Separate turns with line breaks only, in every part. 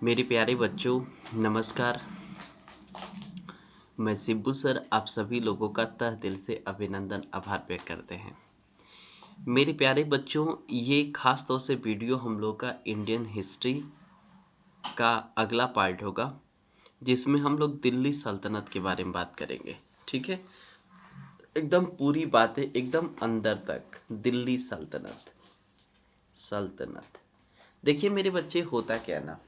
मेरे प्यारे बच्चों, नमस्कार। मैं सिब्बू सर आप सभी लोगों का तह दिल से अभिनंदन आभार व्यक्त करते हैं। मेरे प्यारे बच्चों, ये खास तौर से वीडियो हम लोग का इंडियन हिस्ट्री का अगला पार्ट होगा, जिसमें हम लोग दिल्ली सल्तनत के बारे में बात करेंगे। ठीक है, एकदम पूरी बातें एकदम अंदर तक। दिल्ली सल्तनत सल्तनत देखिए मेरे बच्चे, होता क्या ना,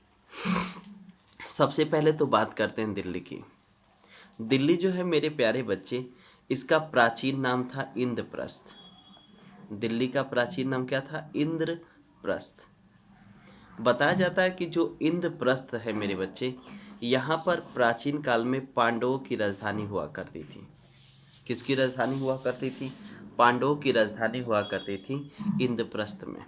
सबसे पहले तो बात करते हैं दिल्ली की। दिल्ली जो है मेरे प्यारे बच्चे, इसका प्राचीन नाम था इंद्रप्रस्थ। दिल्ली का प्राचीन नाम क्या था? इंद्रप्रस्थ। बताया जाता है कि जो इंद्रप्रस्थ है मेरे बच्चे, यहाँ पर प्राचीन काल में पांडवों की राजधानी हुआ करती थी। किसकी राजधानी हुआ करती थी? पांडवों की राजधानी हुआ करती थी इंद्रप्रस्थ में।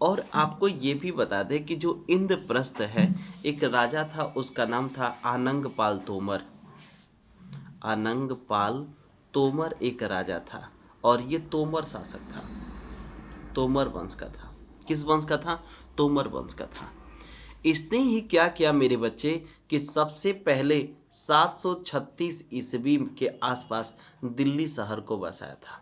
और आपको ये भी बता दें कि जो इंद्रप्रस्थ है, एक राजा था, उसका नाम था आनंगपाल तोमर। आनंगपाल तोमर एक राजा था और ये तोमर शासक था। तोमर वंश का था। किस वंश का था? तोमर वंश का था। इसने ही क्या किया मेरे बच्चे कि सबसे पहले 736 ईस्वी के आसपास दिल्ली शहर को बसाया था।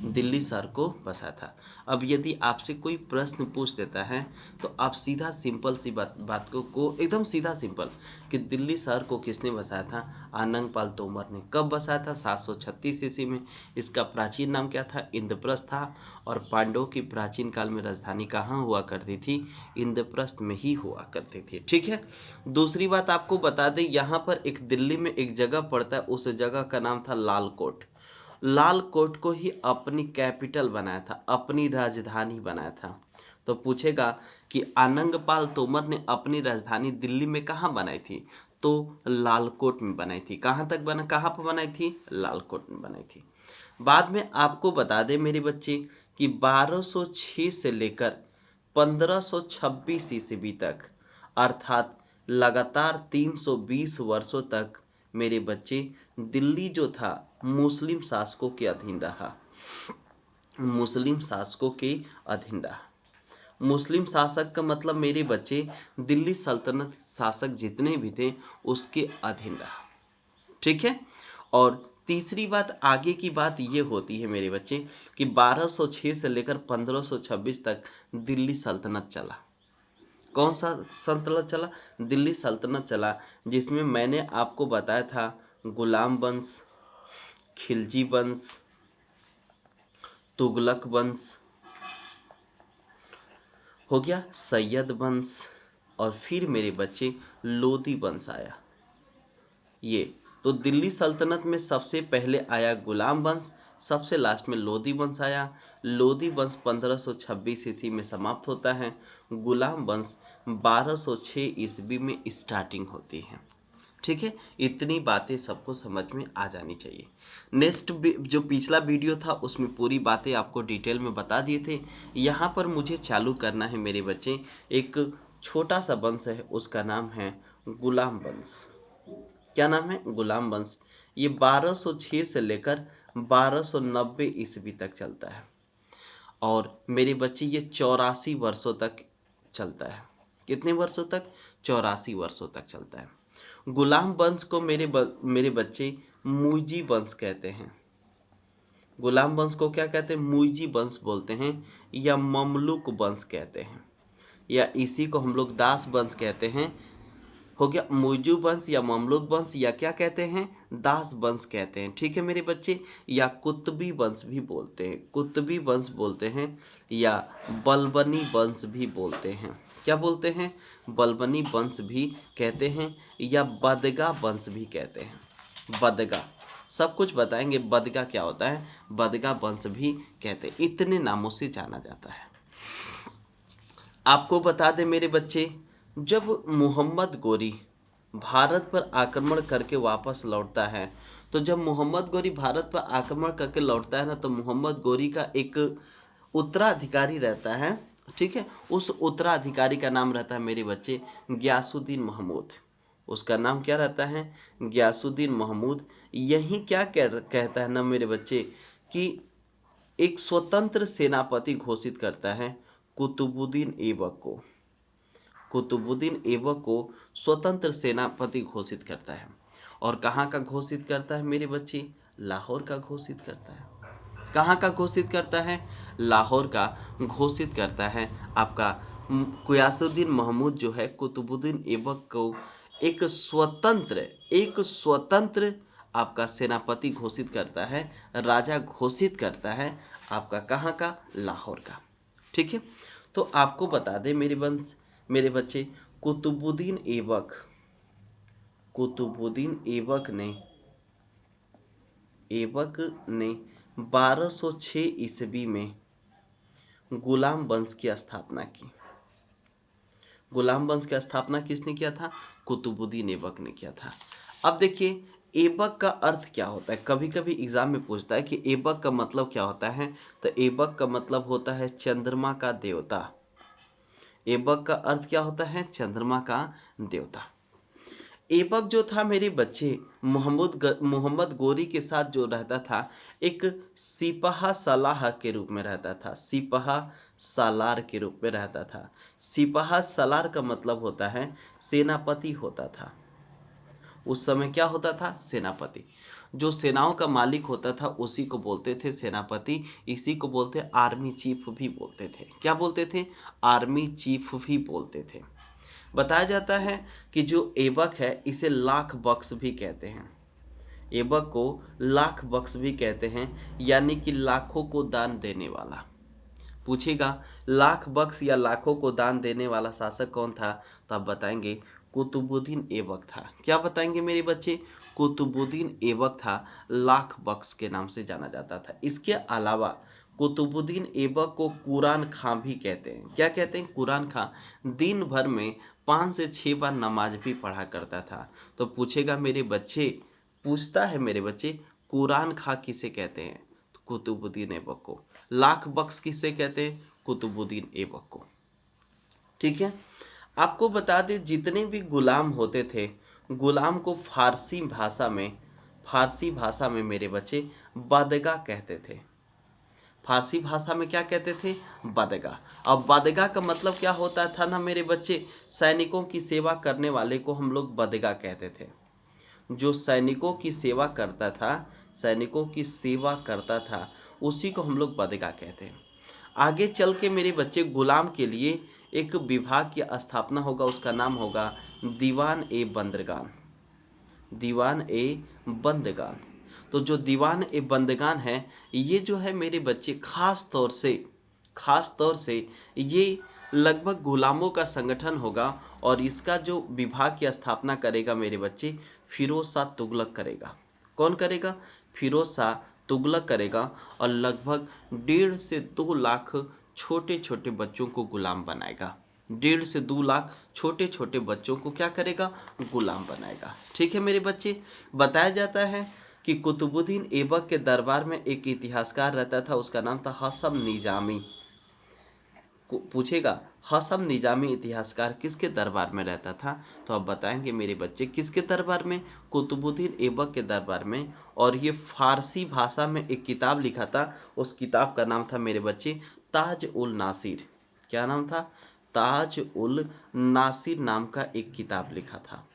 दिल्ली शहर को बसा था। अब यदि आपसे कोई प्रश्न पूछ देता है तो आप सीधा सिंपल सी बात को एकदम सीधा सिंपल कि दिल्ली शहर को किसने बसाया था? आनंगपाल तोमर ने। कब बसाया था? 736 ईस्वी में। इसका प्राचीन नाम क्या था? इंद्रप्रस्थ था। और पांडवों की प्राचीन काल में राजधानी कहाँ हुआ करती थी? इंद्रप्रस्थ में ही हुआ करती थी। ठीक है, दूसरी बात आपको बता दें, यहाँ पर एक दिल्ली में एक जगह पड़ता है, उस जगह का नाम था लाल कोट। लाल कोट को ही अपनी कैपिटल बनाया था, अपनी राजधानी बनाया था। तो पूछेगा कि आनंगपाल तोमर ने अपनी राजधानी दिल्ली में कहाँ बनाई थी? तो लालकोट में बनाई थी। कहाँ पर बनाई थी? लालकोट में बनाई थी। बाद में आपको बता दें मेरे बच्चे कि 1206 से लेकर 1526 ईस्वी तक, अर्थात लगातार 320 वर्षों तक मेरे बच्चे दिल्ली जो था मुस्लिम शासकों के अधीन रहा। मुस्लिम शासकों के अधीन रहा। मुस्लिम शासक का मतलब मेरे बच्चे, दिल्ली सल्तनत शासक जितने भी थे उसके अधीन रहा। ठीक है, और तीसरी बात, आगे की बात ये होती है मेरे बच्चे कि 1206 से लेकर 1526 तक दिल्ली सल्तनत चला। कौन सा सल्तनत चला? दिल्ली सल्तनत चला, जिसमें मैंने आपको बताया था गुलाम वंश, खिलजी वंश, तुगलक वंश हो गया, सैयद वंश, और फिर मेरे बच्चे लोदी वंश आया। ये तो दिल्ली सल्तनत में सबसे पहले आया गुलाम वंश, सबसे लास्ट में लोदी वंश आया। लोदी वंश 1526 ईस्वी में समाप्त होता है। गुलाम वंश 1206 ईस्वी में स्टार्टिंग होती है। ठीक है, इतनी बातें सबको समझ में आ जानी चाहिए। नेक्स्ट जो पिछला वीडियो था उसमें पूरी बातें आपको डिटेल में बता दिए थे। यहाँ पर मुझे चालू करना है मेरे बच्चे, एक छोटा सा वंश है, उसका नाम है गुलाम वंश। क्या नाम है? गुलाम वंश। ये 1206 से लेकर 1290 ईस्वी तक चलता है और मेरे बच्चे ये 84 वर्षों तक चलता है। कितने वर्षों तक? 84 वर्षों तक चलता है। गुलाम वंश को मेरे बच्चे मुइजी वंश कहते हैं। गुलाम वंश को क्या कहते हैं? मुइजी वंश बोलते हैं, या ममलुक वंश कहते हैं, या इसी को हम लोग दास वंश कहते हैं। हो गया, मुइजू वंश या ममलुक वंश, या क्या कहते हैं? दास वंश कहते हैं। ठीक है मेरे बच्चे, या कुतुबी वंश भी बोलते हैं, कुतुबी वंश बोलते हैं, या बलबनी वंश भी बोलते हैं। क्या बोलते हैं? बलबनी वंश भी कहते हैं, या बदगा वंश भी कहते हैं। बदगा, सब कुछ बताएंगे बदगा क्या होता है, बदगा वंश भी कहते हैं। इतने नामों से जाना जाता है। आपको बता दें मेरे बच्चे, जब मोहम्मद गोरी भारत पर आक्रमण करके वापस लौटता है, तो जब मोहम्मद गोरी भारत पर आक्रमण करके लौटता है ना, तो मोहम्मद गोरी का एक उत्तराधिकारी रहता है। ठीक है, उस उत्तराधिकारी का नाम रहता है मेरे बच्चे गयासुद्दीन महमूद। उसका नाम क्या रहता है? गयासुद्दीन महमूद। यही क्या कहता है ना मेरे बच्चे कि एक स्वतंत्र सेनापति घोषित करता है कुतुबुद्दीन ऐबक को। कुतुबुद्दीन ऐबक को स्वतंत्र सेनापति घोषित करता है। और कहाँ का घोषित करता है मेरे बच्चे? लाहौर का घोषित करता है। कहाँ का घोषित करता है? लाहौर का घोषित करता है। आपका गयासुद्दीन महमूद जो है कुतुबुद्दीन ऐबक को एक स्वतंत्र आपका सेनापति घोषित करता है, राजा घोषित करता है। आपका कहाँ का? लाहौर का। ठीक है, तो आपको बता दें मेरे बच्चे, कुतुबुद्दीन ऐबक ने 1206 ईस्वी में गुलाम वंश की स्थापना की। गुलाम वंश की स्थापना किसने किया था? कुतुबुद्दीन ऐबक ने किया था। अब देखिए, ऐबक का अर्थ क्या होता है? कभी कभी एग्जाम में पूछता है कि ऐबक का मतलब क्या होता है। तो ऐबक का मतलब होता है चंद्रमा का देवता। ऐबक का अर्थ क्या होता है? चंद्रमा का देवता। ऐबक जो था मेरे बच्चे, मोहम्मद गोरी के साथ जो रहता था, एक सिपाहा सलाह के रूप में रहता था, सिपाहा सालार के रूप में रहता था। सिपाहा सालार का मतलब होता है सेनापति होता था। उस समय क्या होता था? सेनापति। जो सेनाओं का मालिक होता था उसी को बोलते थे सेनापति। इसी को बोलते आर्मी चीफ भी बोलते थे। क्या बोलते थे? आर्मी चीफ भी बोलते थे। बताया जाता है कि जो ऐबक है इसे लाख बख्श भी कहते हैं। ऐबक को लाख बख्श भी कहते हैं, यानी कि लाखों को दान देने वाला। पूछेगा लाख बख्श या लाखों को दान देने वाला शासक कौन था, तो आप बताएंगे कुतुबुद्दीन ऐबक था। क्या बताएंगे मेरे बच्चे? कुतुबुद्दीन ऐबक था, लाख बख्श के नाम से जाना जाता था। इसके अलावा कुतुबुद्दीन ऐबक को कुरान खां भी कहते हैं। क्या कहते हैं? कुरान खां। दिन भर में 5 से 6 बार नमाज भी पढ़ा करता था। तो पूछेगा मेरे बच्चे, पूछता है मेरे बच्चे, कुरान खां किसे कहते हैं? तो कुतुबुद्दीन ऐबक को। लाख बख्श किसे कहते हैं? कुतुबुद्दीन ऐबक को। ठीक है, आपको बता दें जितने भी गुलाम होते थे, गुलाम को फारसी भाषा में मेरे बच्चे बदगा कहते थे। फारसी भाषा में क्या कहते थे? बदगा। अब बदगा का मतलब क्या होता था ना मेरे बच्चे? सैनिकों की सेवा करने वाले को हम लोग बदगा कहते थे। जो सैनिकों की सेवा करता था उसी को हम लोग बदगा कहते हैं। आगे चल के मेरे बच्चे गुलाम के लिए एक विभाग की स्थापना होगा, उसका नाम होगा दीवान ए बंदगान। तो जो दीवान ए बंदगान है, ये जो है मेरे बच्चे खास तौर से ये लगभग गुलामों का संगठन होगा। और इसका जो विभाग की स्थापना करेगा मेरे बच्चे, फिरोज शाह तुगलक करेगा। कौन करेगा? फिरोज शाह तुगलक करेगा। और लगभग 1.5 से 2 लाख छोटे छोटे बच्चों को गुलाम बनाएगा। 1.5 से 2 लाख छोटे छोटे बच्चों को क्या करेगा? गुलाम बनाएगा। ठीक है मेरे बच्चे, बताया जाता है कि कुतुबुद्दीन ऐबक के दरबार में एक इतिहासकार रहता था, उसका नाम था हसन निजामी। पूछेगा हसन निजामी इतिहासकार किसके दरबार में रहता था, तो आप बताएंगे मेरे बच्चे किसके दरबार में? कुतुबुद्दीन ऐबक के दरबार में। और ये फारसी भाषा में एक किताब लिखा था, उस किताब का नाम था मेरे बच्चे ताज उल नासिर। क्या नाम था? ताज उल नासिर नाम का एक किताब लिखा था।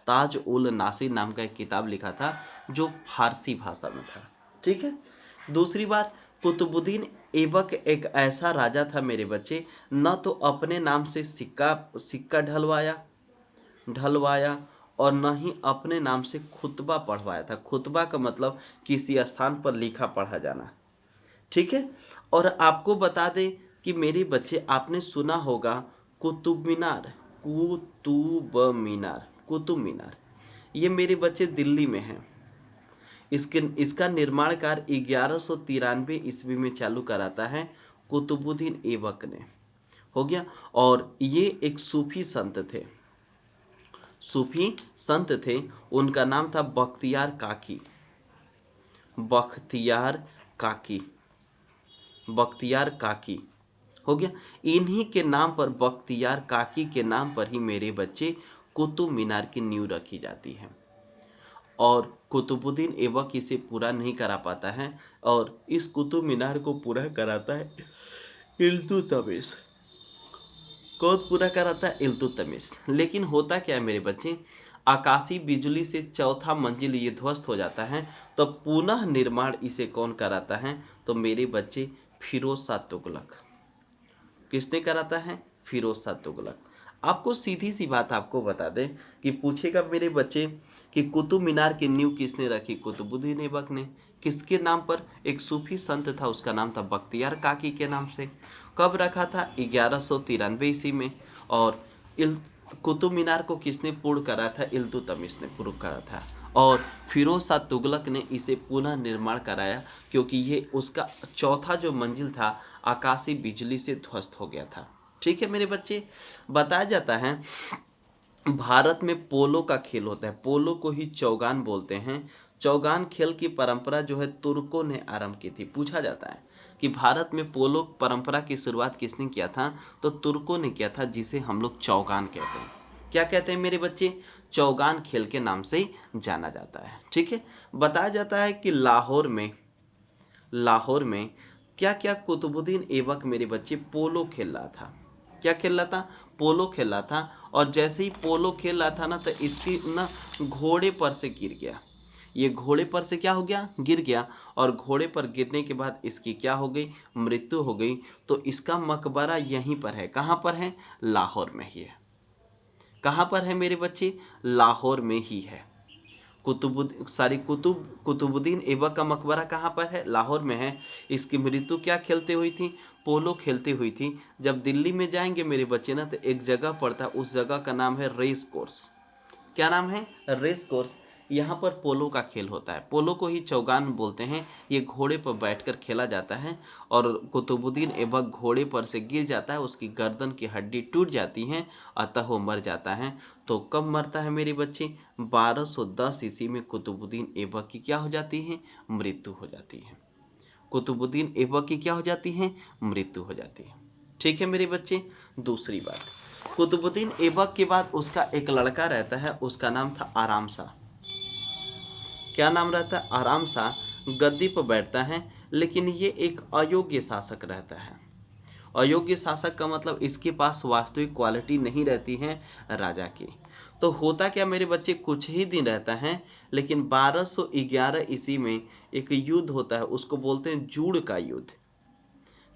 ताज उल नासिर नाम का एक किताब लिखा था जो फारसी भाषा में था। ठीक है, दूसरी बात, कुतुबुद्दीन ऐबक एक ऐसा राजा था मेरे बच्चे, न तो अपने नाम से सिक्का ढलवाया और न ही अपने नाम से खुतबा पढ़वाया था। खुतबा का मतलब किसी स्थान पर लिखा पढ़ा जाना। ठीक है, और आपको बता दें कि मेरे बच्चे आपने सुना होगा कुतुब मीनार, ये मेरे बच्चे दिल्ली में है। इसका निर्माण कार्य 1193 ईस्वी में चालू कराता है कुतुबुद्दीन ऐबक ने। हो गया। और ये एक सूफी संत थे, उनका नाम था बख्तियार काकी। हो गया। इन्हीं के नाम पर, बख्तियार काकी के नाम पर ही मेरे बच्चे कुतुब मीनार की नींव रखी जाती है। और कुतुबुद्दीन ऐबक इसे पूरा नहीं करा पाता है, और इस कुतुब मीनार को पूरा कराता है इल्तुतमिश। कौन पूरा करा था? इल्तुतमिश। लेकिन होता क्या है मेरे बच्चे, आकाशीय बिजली से चौथा मंजिल ये ध्वस्त हो जाता है, तो पुनः निर्माण इसे कौन कराता है? तो मेरे बच्चे फिरोज शाह तुगलक। किसने कराता है? फिरोज शाह तुगलक। आपको सीधी सी बात आपको बता दें कि पूछेगा मेरे बच्चे कि कुतुब मीनार की नींव किसने रखी? कुतुबुद्दीन ऐबक ने। किसके नाम पर? एक सूफी संत था, उसका नाम था बख्तियार काकी के नाम से। कब रखा था? 1193 ईस्वी में। और कुतुब मीनार को किसने पूर्ण करा था? इल्तुतमिश ने पूर्ण करा था। और फिरोज शाह तुगलक ने इसे पुनः निर्माण कराया, क्योंकि ये उसका चौथा जो मंजिल था आकाशीय बिजली से ध्वस्त हो गया था। ठीक है मेरे बच्चे, बताया जाता है भारत में पोलो का खेल होता है, पोलो को ही चौगान बोलते हैं। चौगान खेल की परंपरा जो है तुर्कों ने आरंभ की थी। पूछा जाता है कि भारत में पोलो परंपरा की शुरुआत किसने किया था? तो तुर्कों ने किया था, जिसे हम लोग चौगान कहते हैं। क्या कहते हैं मेरे बच्चे? चौगान खेल के नाम से ही जाना जाता है। ठीक है, बताया जाता है कि लाहौर में क्या क्या कुतुबुद्दीन ऐबक मेरे बच्चे पोलो खेल रहा था। क्या खेल रहा था? पोलो खेल रहा था। और जैसे ही पोलो खेल रहा था ना, तो इसकी ना घोड़े पर से गिर गया। ये घोड़े पर से क्या हो गया? गिर गया। और घोड़े पर गिरने के बाद इसकी क्या हो गई? मृत्यु हो गई। तो इसका मकबरा यहीं पर है। कहाँ पर है? लाहौर में ही है। कहाँ पर है मेरे बच्चे? लाहौर में ही है। कुतुबुद्दीन ऐबक का मकबरा कहाँ पर है? लाहौर में है। इसकी मृत्यु क्या खेलते हुई थी? पोलो खेलते हुई थी। जब दिल्ली में जाएंगे मेरे बच्चे ना, तो एक जगह पड़ता है, उस जगह का नाम है रेस कोर्स। क्या नाम है? Race course. यहाँ पर पोलो का खेल होता है। पोलो को ही चौगान बोलते हैं। ये घोड़े पर बैठकर खेला जाता है। और कुतुबुद्दीन ऐबक घोड़े पर से गिर जाता है, उसकी गर्दन की हड्डी टूट जाती है, अतः वो मर जाता है। तो कब मरता है मेरे बच्चे? 1210 ईस्वी में कुतुबुद्दीन ऐबक की क्या हो जाती है? मृत्यु हो जाती है। कुतुबुद्दीन ऐबक की क्या हो जाती है? मृत्यु हो जाती है। ठीक है मेरे बच्चे, दूसरी बात, कुतुबुद्दीन ऐबक के बाद उसका एक लड़का रहता है, उसका नाम था आराम शाह। क्या नाम रहता है? आराम शाह गद्दी पर बैठता है, लेकिन ये एक अयोग्य शासक रहता है। अयोग्य शासक का मतलब इसके पास वास्तविक क्वालिटी नहीं रहती है राजा की। तो होता क्या मेरे बच्चे, कुछ ही दिन रहता है, लेकिन 1211 ईस्वी में एक युद्ध होता है, उसको बोलते हैं जूड़ का युद्ध।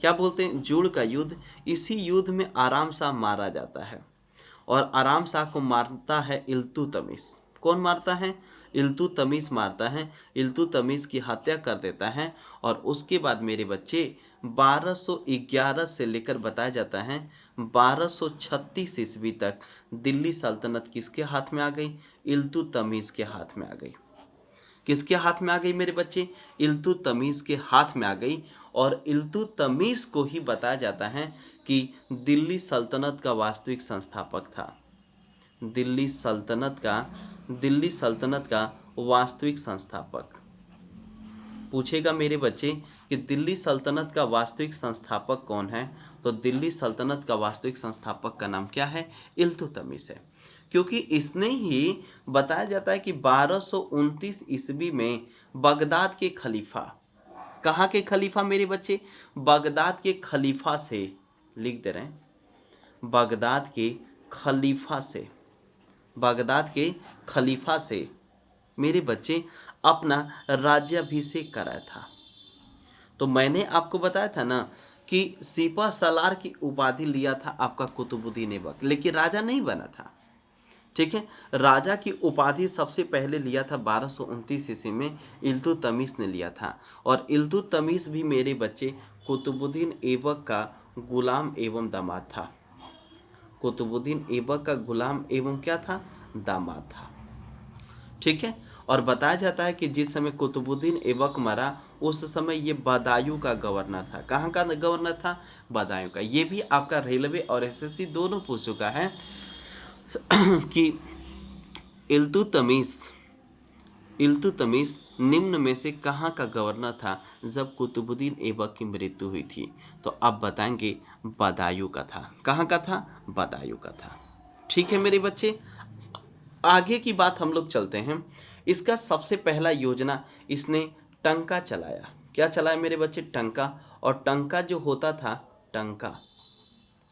क्या बोलते हैं? जूड़ का युद्ध। इसी युद्ध में आराम शाह मारा जाता है। और आराम शाह को मारता है इल्तुतमिश। कौन मारता है? इल्तुतमिश मारता है। इल्तुतमिश की हत्या कर देता है। और उसके बाद मेरे बच्चे 1211 से लेकर बताया जाता है 1236 ईस्वी तक दिल्ली सल्तनत किसके हाथ में आ गई? इल्तुतमिश के हाथ में आ गई। किसके हाथ में आ गई मेरे बच्चे? इल्तुतमिश के हाथ में आ गई। और इल्तुतमिश को ही बताया जाता है कि दिल्ली सल्तनत का वास्तविक संस्थापक था। दिल्ली सल्तनत का वास्तविक संस्थापक। पूछेगा मेरे बच्चे कि दिल्ली सल्तनत का वास्तविक संस्थापक कौन है? तो दिल्ली सल्तनत का वास्तविक संस्थापक का नाम क्या है? इल्तुतमिश है। क्योंकि इसने ही बताया जाता है कि 1229 ईस्वी में बगदाद के खलीफा, कहाँ के खलीफा मेरे बच्चे? बगदाद के खलीफा से, लिख दे रहे हैं, बगदाद के खलीफा से मेरे बच्चे अपना राज्याभिषेक कराया था। तो मैंने आपको बताया था ना कि सिपह सलार की उपाधि लिया था आपका कुतुबुद्दीन ऐबक, लेकिन राजा नहीं बना था। ठीक है, राजा की उपाधि सबसे पहले लिया था 1229 ईस्वी में इल्तुतमिश ने लिया था। और इल्तुतमिश भी मेरे बच्चे कुतुबुद्दीन ऐबक का गुलाम एवं दामाद था। कुतुबुद्दीन ऐबक का गुलाम एवं क्या था? दामाद था। ठीक है, और बताया जाता है कि जिस समय कुतुबुद्दीन ऐबक मरा, उस समय ये बदायूं का गवर्नर था। कहाँ का गवर्नर था? बदायूं का। ये भी आपका रेलवे और एसएससी दोनों पूछ चुका है कि इल्तुतमिश निम्न में से कहाँ का गवर्नर था जब कुतुबुद्दीन ऐबक की मृत्यु हुई थी? तो अब बताएंगे बदायूं का था। कहाँ का था? बदायूं का था। ठीक है मेरे बच्चे, आगे की बात हम लोग चलते हैं। इसका सबसे पहला योजना इसने टंका चलाया। क्या चलाया मेरे बच्चे? टंका। और टंका जो होता था, टंका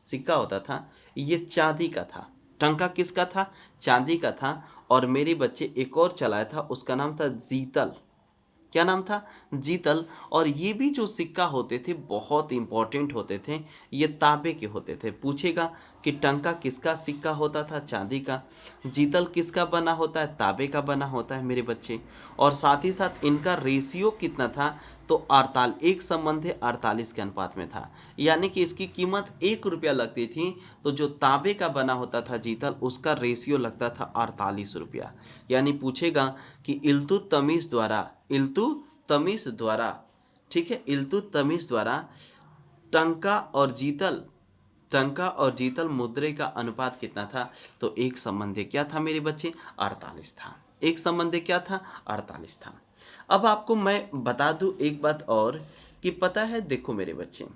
सिक्का होता था, ये चांदी का था। टंका किसका था? चांदी का था। और मेरे बच्चे एक और चलाया था, उसका नाम था जीतल। क्या नाम था? जीतल। और ये भी जो सिक्का होते थे बहुत इंपॉर्टेंट होते थे, ये तांबे के होते थे। पूछेगा कि टंका किसका सिक्का होता था? चांदी का। जीतल किसका बना होता है? तांबे का बना होता है मेरे बच्चे। और साथ ही साथ इनका रेशियो कितना था? तो 48 के अनुपात में था। यानी कि इसकी कीमत 1 रुपया लगती थी, तो जो तांबे का बना होता था जीतल, उसका रेशियो लगता था 48 रुपया। यानी पूछेगा कि इल्तुतमिश द्वारा, ठीक है, इल्तुतमिश द्वारा टंका और जीतल टंका और जीतल मुद्रे का अनुपात कितना था? तो एक संबंध क्या था मेरे बच्चे? 48 था। एक संबंध क्या था? 48 था। अब आपको मैं बता दूं एक बात और, कि पता है, देखो मेरे बच्चे,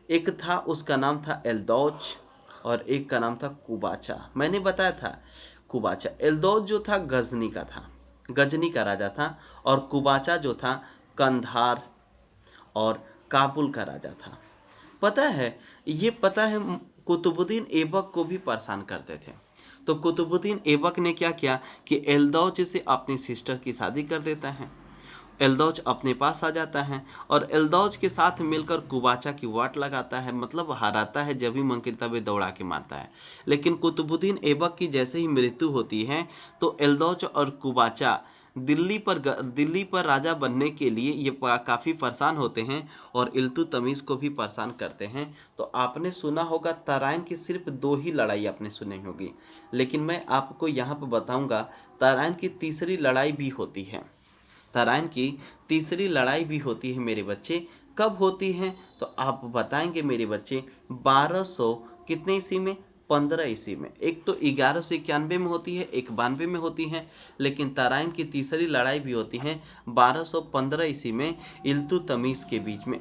एक था उसका नाम था एल्दौच, और एक का नाम था कुबाचा। मैंने बताया था कुबाचा। एल्दौच जो था गजनी का था, गजनी का राजा था। और कुबाचा जो था कंधार और काबुल का राजा था। पता है, ये पता है, कुतुबुद्दीन ऐबक को भी परेशान करते थे। तो कुतुबुद्दीन ऐबक ने क्या किया कि एल्दौच से अपनी सिस्टर की शादी कर देता है। एल्दौच अपने पास आ जाता है और एल्दौच के साथ मिलकर कुबाचा की वाट लगाता है, मतलब हराता है, जब भी मन करता है दौड़ा के मारता है। लेकिन कुतुबुद्दीन ऐबक की जैसे ही मृत्यु होती है, तो एल्दौच और कुबाचा दिल्ली पर राजा बनने के लिए ये काफ़ी परेशान होते हैं और इल्तुतमिश को भी परेशान करते हैं। तो आपने सुना होगा तराइन की सिर्फ 2 ही लड़ाई आपने सुनी होगी, लेकिन मैं आपको यहाँ पर बताऊँगा तराइन की तीसरी लड़ाई भी होती है। तराइन की तीसरी लड़ाई भी होती है मेरे बच्चे। कब होती है? तो आप बताएंगे मेरे बच्चे। 1200 कितने ईस्वी में? 15 ईस्वी में। एक तो 1191 में होती है, एक 92 में होती है, लेकिन तराइन की तीसरी लड़ाई भी होती है 1215 ईस्वी में इल्तुतमिश के बीच में।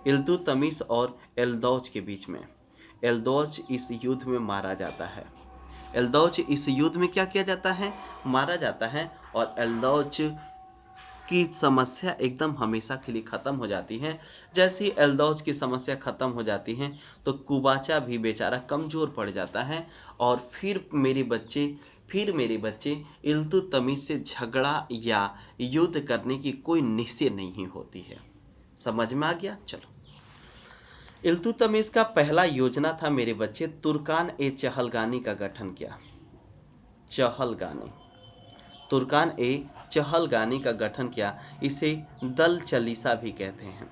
इल्तुतमिश और एल्दौच के बीच में। एल्दौच इस युद्ध में मारा जाता है। एल्दौच इस युद्ध में क्या किया जाता है? मारा जाता है। और एल्दौच की समस्या एकदम हमेशा के लिए ख़त्म हो जाती है। जैसे ही एल्दौच की समस्या ख़त्म हो जाती है, तो कुबाचा भी बेचारा कमज़ोर पड़ जाता है। और फिर मेरे बच्चे इल्तुतमिश से झगड़ा या युद्ध करने की कोई निश्चय नहीं होती है। समझ में आ गया? चलो, इल्तुतमिश का पहला योजना था मेरे बच्चे, तुर्कान ए चहलगानी का गठन किया। चहलगानी, तुर्कान ए चहलगानी का गठन किया। इसे दल चलीसा भी कहते हैं।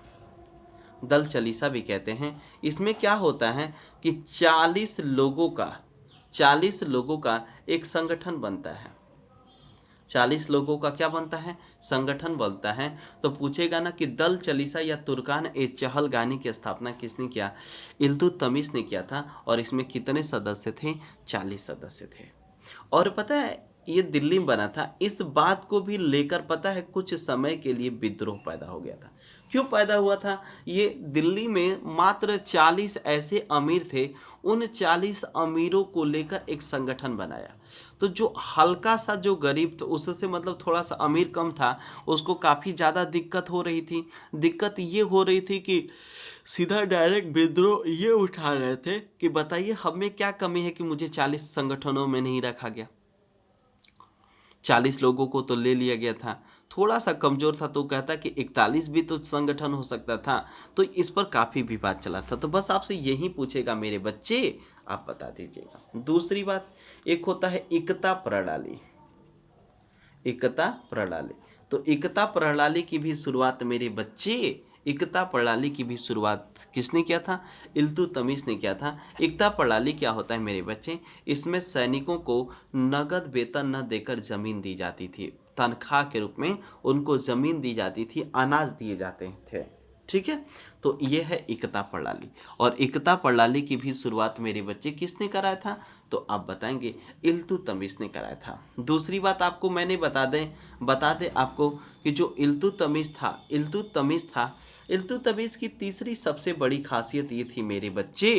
दल चलीसा भी कहते हैं। इसमें क्या होता है कि 40 लोगों का एक संगठन बनता है। 40 लोगों का क्या बनता है? संगठन बनता है। तो पूछेगा ना कि दल चलीसा या तुर्कान ए चहलगानी की स्थापना किसने किया? इल्तुतमिश ने किया था। और इसमें कितने सदस्य थे? 40 सदस्य थे। और पता है, ये दिल्ली में बना था। इस बात को भी लेकर पता है कुछ समय के लिए विद्रोह पैदा हो गया था। क्यों पैदा हुआ था? ये दिल्ली में मात्र 40 ऐसे अमीर थे। उन 40 अमीरों को लेकर एक संगठन बनाया। तो जो हल्का सा जो गरीब था, उससे मतलब थोड़ा सा अमीर कम था, उसको काफ़ी ज़्यादा दिक्कत हो रही थी। दिक्कत ये हो रही थी कि सीधा डायरेक्ट विद्रोह ये उठा रहे थे कि बताइए हमें क्या कमी है कि मुझे 40 संगठनों में नहीं रखा गया। 40 लोगों को तो ले लिया गया था, थोड़ा सा कमज़ोर था तो कहता कि 41 भी तो संगठन हो सकता था। तो इस पर काफ़ी विवाद चला था। तो बस आपसे यही पूछेगा मेरे बच्चे, आप बता दीजिएगा। दूसरी बात, एक होता है एकता प्रणाली। एकता प्रणाली, तो एकता प्रणाली की भी शुरुआत मेरे बच्चे, एकता प्रणाली की भी शुरुआत किसने किया था? इल्तुतमिश ने किया था। एकता प्रणाली क्या होता है मेरे बच्चे? इसमें सैनिकों को नगद वेतन न देकर जमीन दी जाती थी। तनख्वाह के रूप में उनको जमीन दी जाती थी, अनाज दिए जाते थे। ठीक है, तो ये है एकता प्रणाली। और एकता प्रणाली की भी शुरुआत मेरे बच्चे किसने कराया था? तो आप बताएंगे इल्तुतमिश ने कराया था। दूसरी बात आपको मैंने बता दें आपको कि जो इल्तुतमिश था, इल्तुतमिश की तीसरी सबसे बड़ी खासियत ये थी मेरे बच्चे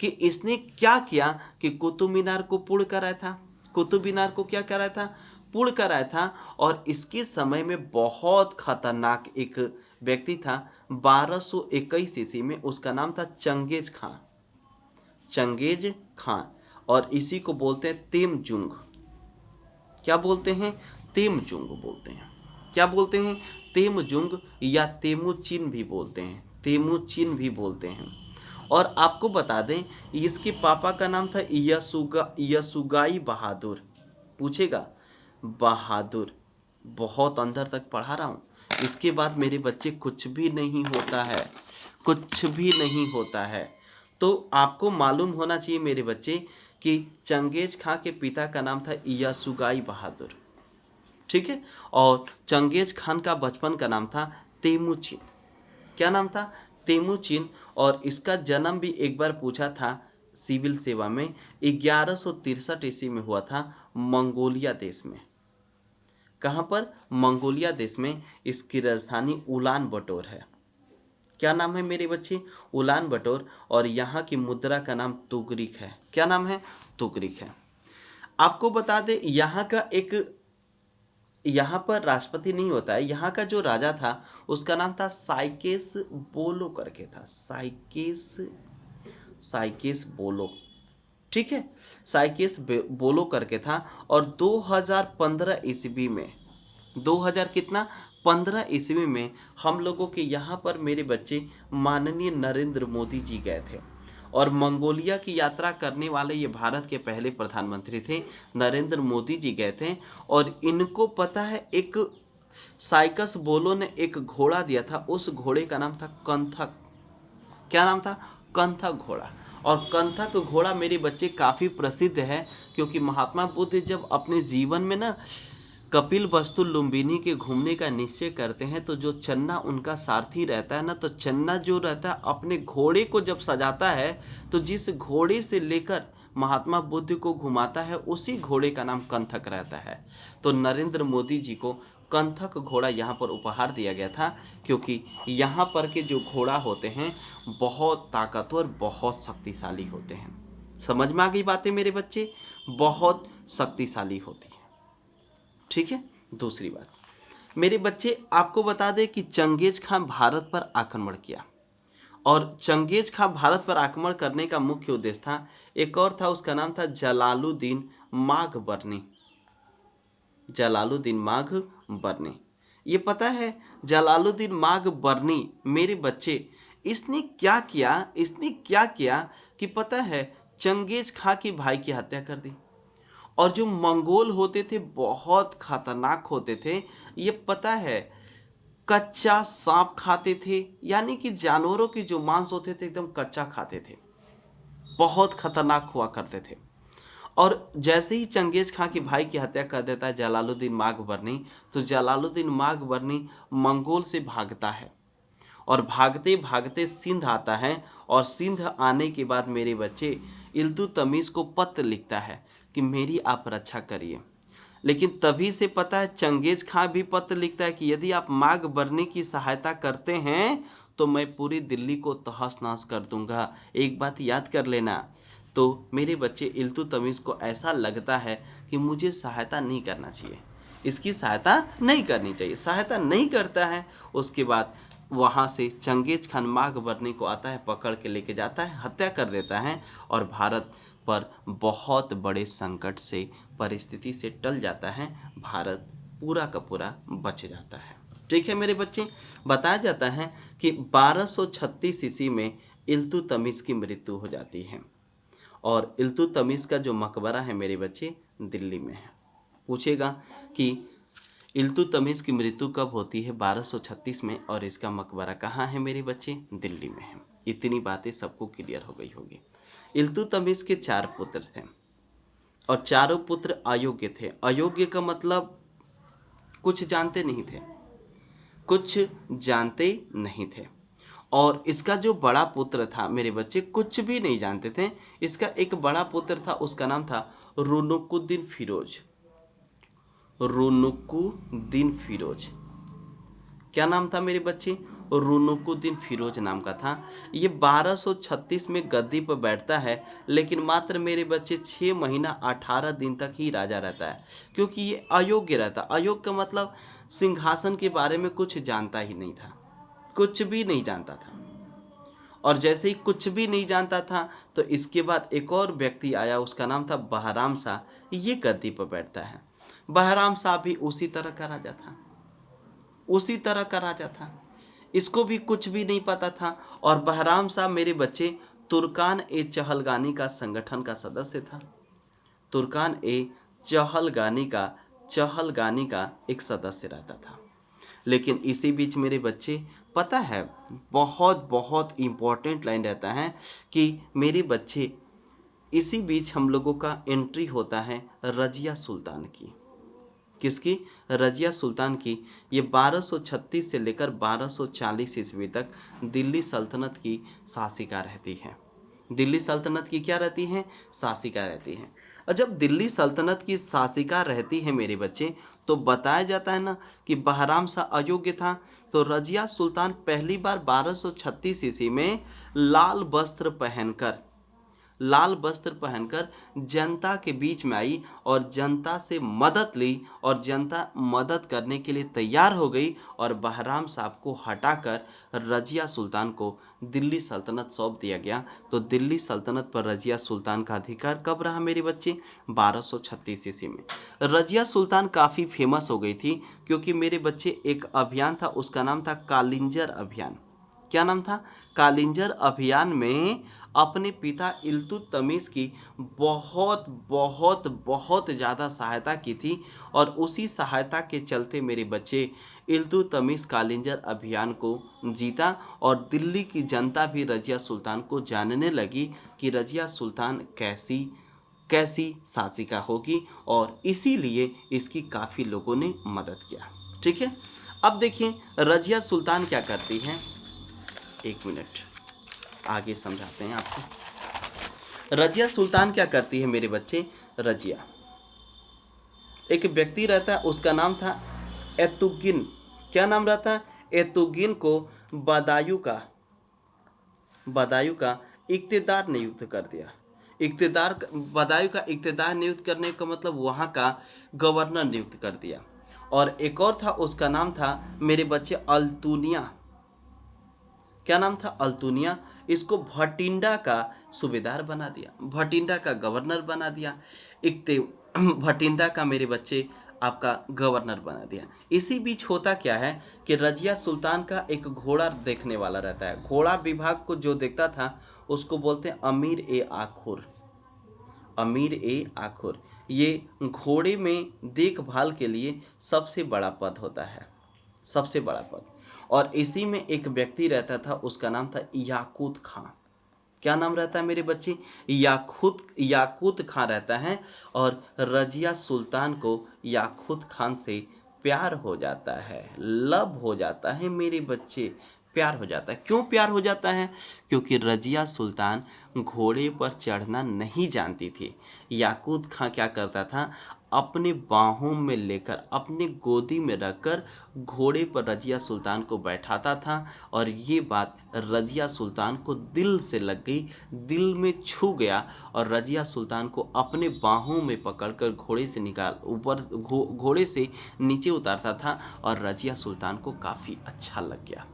कि इसने क्या किया कि कुतुब मीनार को पुड़ कराया था। कुतुब मीनार को क्या कराया था? पुड़ कराया था। और इसके समय में बहुत खतरनाक एक व्यक्ति था 1221 ईस्वी में, उसका नाम था चंगेज खां। चंगेज खां, और इसी को बोलते हैं तेमजुंग। क्या बोलते हैं? तेमजुंग बोलते हैं। क्या बोलते हैं? तेमजुंग, या तेमुचिन भी बोलते हैं, तेमुचिन भी बोलते हैं। और आपको बता दें, इसके पापा का नाम था यसुगाई बहादुर। पूछेगा बहादुर, बहुत अंदर तक पढ़ा रहा हूँ। इसके बाद मेरे बच्चे कुछ भी नहीं होता है, कुछ भी नहीं होता है। तो आपको मालूम होना चाहिए मेरे बच्चे कि चंगेज खां के पिता का नाम था यसुगाई बहादुर, ठीक है। और चंगेज खान का बचपन का नाम था तेमुचिन। क्या नाम था? तेमुचिन। और इसका जन्म भी एक बार पूछा था सिविल सेवा में, 1163 ईस्वी में हुआ था, मंगोलिया देश में। कहाँ पर? मंगोलिया देश में। इसकी राजधानी उलान बटोर है। क्या नाम है मेरे बच्चे? उलान बटोर। और यहाँ की मुद्रा का नाम तुगरिक है। क्या नाम है? तुगरिक है। आपको बता दें, यहाँ पर राष्ट्रपति नहीं होता है। यहाँ का जो राजा था उसका नाम था साइकेस बोलो करके था, साइकेस बोलो, ठीक है। साइकेस बोलो करके था। और 2015 ईस्वी में, 2000 कितना 15 ईस्वी में हम लोगों के यहाँ पर मेरे बच्चे माननीय नरेंद्र मोदी जी गए थे। और मंगोलिया की यात्रा करने वाले ये भारत के पहले प्रधानमंत्री थे, नरेंद्र मोदी जी गए थे। और इनको पता है, एक साइकस बोलो ने एक घोड़ा दिया था, उस घोड़े का नाम था कंथक। क्या नाम था? कंथक घोड़ा। और कंथक घोड़ा मेरे बच्चे काफ़ी प्रसिद्ध है, क्योंकि महात्मा बुद्ध जब अपने जीवन में ना कपिल वस्तु लुम्बिनी के घूमने का निश्चय करते हैं, तो जो चन्ना उनका सारथी रहता है ना, तो चन्ना जो रहता है अपने घोड़े को जब सजाता है, तो जिस घोड़े से लेकर महात्मा बुद्ध को घुमाता है उसी घोड़े का नाम कंथक रहता है। तो नरेंद्र मोदी जी को कंथक घोड़ा यहाँ पर उपहार दिया गया था, क्योंकि यहाँ पर के जो घोड़ा होते हैं बहुत ताकतवर, बहुत शक्तिशाली होते हैं। समझ में आ गई बातें मेरे बच्चे? बहुत शक्तिशाली होती है, ठीक है। दूसरी बात मेरे बच्चे, आपको बता दें कि चंगेज खां भारत पर आक्रमण किया। और चंगेज खां भारत पर आक्रमण करने का मुख्य उद्देश्य था, एक और था, उसका नाम था जलालुद्दीन माघबरनी। जलालुद्दीन माघबरनी, ये पता है जलालुद्दीन माघबरनी मेरे बच्चे, इसने क्या किया कि पता है, चंगेज खां की भाई की हत्या कर दी। और जो मंगोल होते थे बहुत खतरनाक होते थे, ये पता है, कच्चा सांप खाते थे, यानी कि जानवरों के जो मांस होते थे एकदम कच्चा खाते थे, बहुत खतरनाक हुआ करते थे। और जैसे ही चंगेज खां के भाई की हत्या कर देता है जलालुद्दीन माघबरनी, तो जलालुद्दीन माघबरनी मंगोल से भागता है, और भागते भागते सिंध आता है। और सिंध आने के बाद मेरे बच्चे इल्तुतमिश को पत्र लिखता है कि मेरी आप रक्षा करिए। लेकिन तभी से पता है, चंगेज खां भी पत्र लिखता है कि यदि आप माघबरनी की सहायता करते हैं तो मैं पूरी दिल्ली को तहस नहस कर दूंगा। एक बात याद कर लेना। तो मेरे बच्चे इल्तुतमिश को ऐसा लगता है कि मुझे सहायता नहीं करना चाहिए, इसकी सहायता नहीं करनी चाहिए, सहायता नहीं करता है। उसके बाद वहाँ से चंगेज खान माघबरनी को आता है, पकड़ के लेके जाता है, हत्या कर देता है, और भारत पर बहुत बड़े संकट से, परिस्थिति से टल जाता है। भारत पूरा का पूरा बच जाता है, ठीक है मेरे बच्चे। बताया जाता है कि 1236 ईस्वी में इल्तुतमिश की मृत्यु हो जाती है। और इल्तुतमिश का जो मकबरा है मेरे बच्चे दिल्ली में है। पूछेगा कि इल्तुतमिश की मृत्यु कब होती है? 1236 में। और इसका मकबरा कहाँ है मेरे बच्चे? दिल्ली में है। इतनी बातें सबको क्लियर हो गई होगी। इल्तुतमिश के 4 पुत्र थे, और चारों पुत्र अयोग्य थे। अयोग्य का मतलब कुछ जानते नहीं थे, कुछ जानते नहीं थे। और इसका जो बड़ा पुत्र था मेरे बच्चे, कुछ भी नहीं जानते थे। इसका एक बड़ा पुत्र था, उसका नाम था रुनुकुद्दीन फिरोज। रुनुकुद्दीन फिरोज, क्या नाम था मेरे बच्चे? रुनुकुद्दीन फिरोज नाम का था। ये 1236 में गद्दी पर बैठता है, लेकिन मात्र मेरे बच्चे 6 महीना 18 दिन तक ही राजा रहता है, क्योंकि ये अयोग्य रहता। अयोग्य का मतलब सिंहासन के बारे में कुछ जानता ही नहीं था, कुछ भी नहीं जानता था। और जैसे ही कुछ भी नहीं जानता था तो इसके बाद एक और व्यक्ति आया, उसका नाम था बहराम शाह। ये गद्दी पर बैठता है। बहराम शाह भी उसी तरह का राजा था, उसी तरह का राजा था। इसको भी कुछ भी नहीं पता था। और बहराम शाह मेरे बच्चे तुर्कान ए चहलगानी का संगठन का सदस्य था। तुर्कान ए चहलगानी का एक सदस्य रहता था। लेकिन इसी बीच मेरे बच्चे, पता है, बहुत बहुत इम्पोर्टेंट लाइन रहता है कि मेरे बच्चे इसी बीच हम लोगों का एंट्री होता है रजिया सुल्तान की। किसकी? रजिया सुल्तान की। ये 1236 से लेकर 1240 ईस्वी तक दिल्ली सल्तनत की शासिका रहती है। दिल्ली सल्तनत की क्या रहती है? शासिका रहती है। और जब दिल्ली सल्तनत की शासिका रहती है मेरे बच्चे, तो बताया जाता है ना कि बहराम शाह अयोग्य था। तो रजिया सुल्तान पहली बार 1236 ईस्वी में लाल वस्त्र पहनकर जनता के बीच में आई और जनता से मदद ली और जनता मदद करने के लिए तैयार हो गई। और बहराम साहब को हटाकर रजिया सुल्तान को दिल्ली सल्तनत सौंप दिया गया। तो दिल्ली सल्तनत पर रजिया सुल्तान का अधिकार कब रहा मेरे बच्चे? 1236 ईस्वी में। रजिया सुल्तान काफ़ी फेमस हो गई थी क्योंकि मेरे बच्चे एक अभियान था, उसका नाम था कालिंजर अभियान। क्या नाम था? कालिंजर अभियान में अपने पिता इल्तुतमिश की बहुत बहुत बहुत ज़्यादा सहायता की थी। और उसी सहायता के चलते मेरे बच्चे इल्तुतमिश कालिंजर अभियान को जीता। और दिल्ली की जनता भी रजिया सुल्तान को जानने लगी कि रजिया सुल्तान कैसी शासिका होगी। और इसीलिए इसकी काफ़ी लोगों ने मदद किया। ठीक है, अब देखिए रजिया सुल्तान क्या करती हैं। एक मिनट आगे समझाते हैं आपको। रजिया सुल्तान क्या करती है मेरे बच्चे? रजिया, एक व्यक्ति रहता है, उसका नाम था एतुगिन। क्या नाम रहता है? एतुगिन को बदायूं का इख्तियार नियुक्त कर दिया। बदायूं का इख्तियार नियुक्त करने का मतलब वहाँ का गवर्नर नियुक्त कर दिया। और एक और था, उसका नाम था मेरे बच्चे अल्तुनिया। क्या नाम था? अल्तुनिया। इसको भटिंडा का सूबेदार बना दिया, भटिंडा का गवर्नर बना दिया। भटिंडा का मेरे बच्चे आपका गवर्नर बना दिया। इसी बीच होता क्या है कि रजिया सुल्तान का एक घोड़ा देखने वाला रहता है। घोड़ा विभाग को जो देखता था उसको बोलते हैं अमीर ए आखुर। ये घोड़े में देखभाल के लिए सबसे बड़ा पद होता है, सबसे बड़ा पद। और इसी में एक व्यक्ति रहता था, उसका नाम था याकूत खां। क्या नाम रहता है मेरे बच्चे? याकूत खां रहता है। और रजिया सुल्तान को याकूत खान से प्यार हो जाता है, लव हो जाता है मेरे बच्चे, प्यार हो जाता है। क्यों प्यार हो जाता है? क्योंकि रजिया सुल्तान घोड़े पर चढ़ना नहीं जानती थी। याकूत खां क्या करता था, अपने बाहों में लेकर, अपने गोदी में रखकर घोड़े पर रजिया सुल्तान को बैठाता था। और ये बात रजिया सुल्तान को दिल से लग गई, दिल में छू गया। और रजिया सुल्तान को अपने बाहों में पकड़कर घोड़े से नीचे उतारता था। और रजिया सुल्तान को काफ़ी अच्छा लग गया।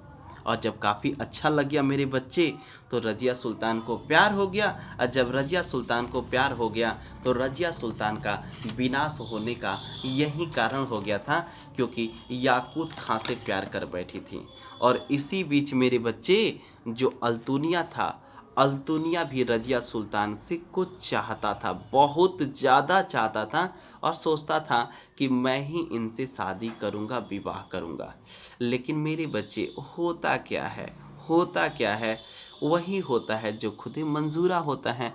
और जब काफ़ी अच्छा लग गया मेरे बच्चे, तो रजिया सुल्तान को प्यार हो गया। और जब रजिया सुल्तान को प्यार हो गया तो रजिया सुल्तान का विनाश होने का यही कारण हो गया था, क्योंकि याकूत खां से प्यार कर बैठी थी। और इसी बीच मेरे बच्चे जो अल्तुनिया था, अल्तुनिया भी रजिया सुल्तान से कुछ चाहता था, बहुत ज़्यादा चाहता था। और सोचता था कि मैं ही इनसे शादी करूँगा, विवाह करूँगा। लेकिन मेरे बच्चे होता क्या है, वही होता है जो खुद ही मंजूरा होता है।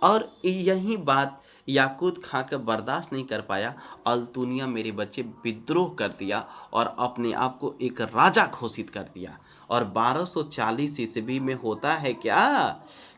और यही बात याकूत खां का बर्दाश्त नहीं कर पाया। अल्तुनिया मेरे बच्चे विद्रोह कर दिया और अपने आप को एक राजा घोषित कर दिया। और 1240 ईस्वी में होता है क्या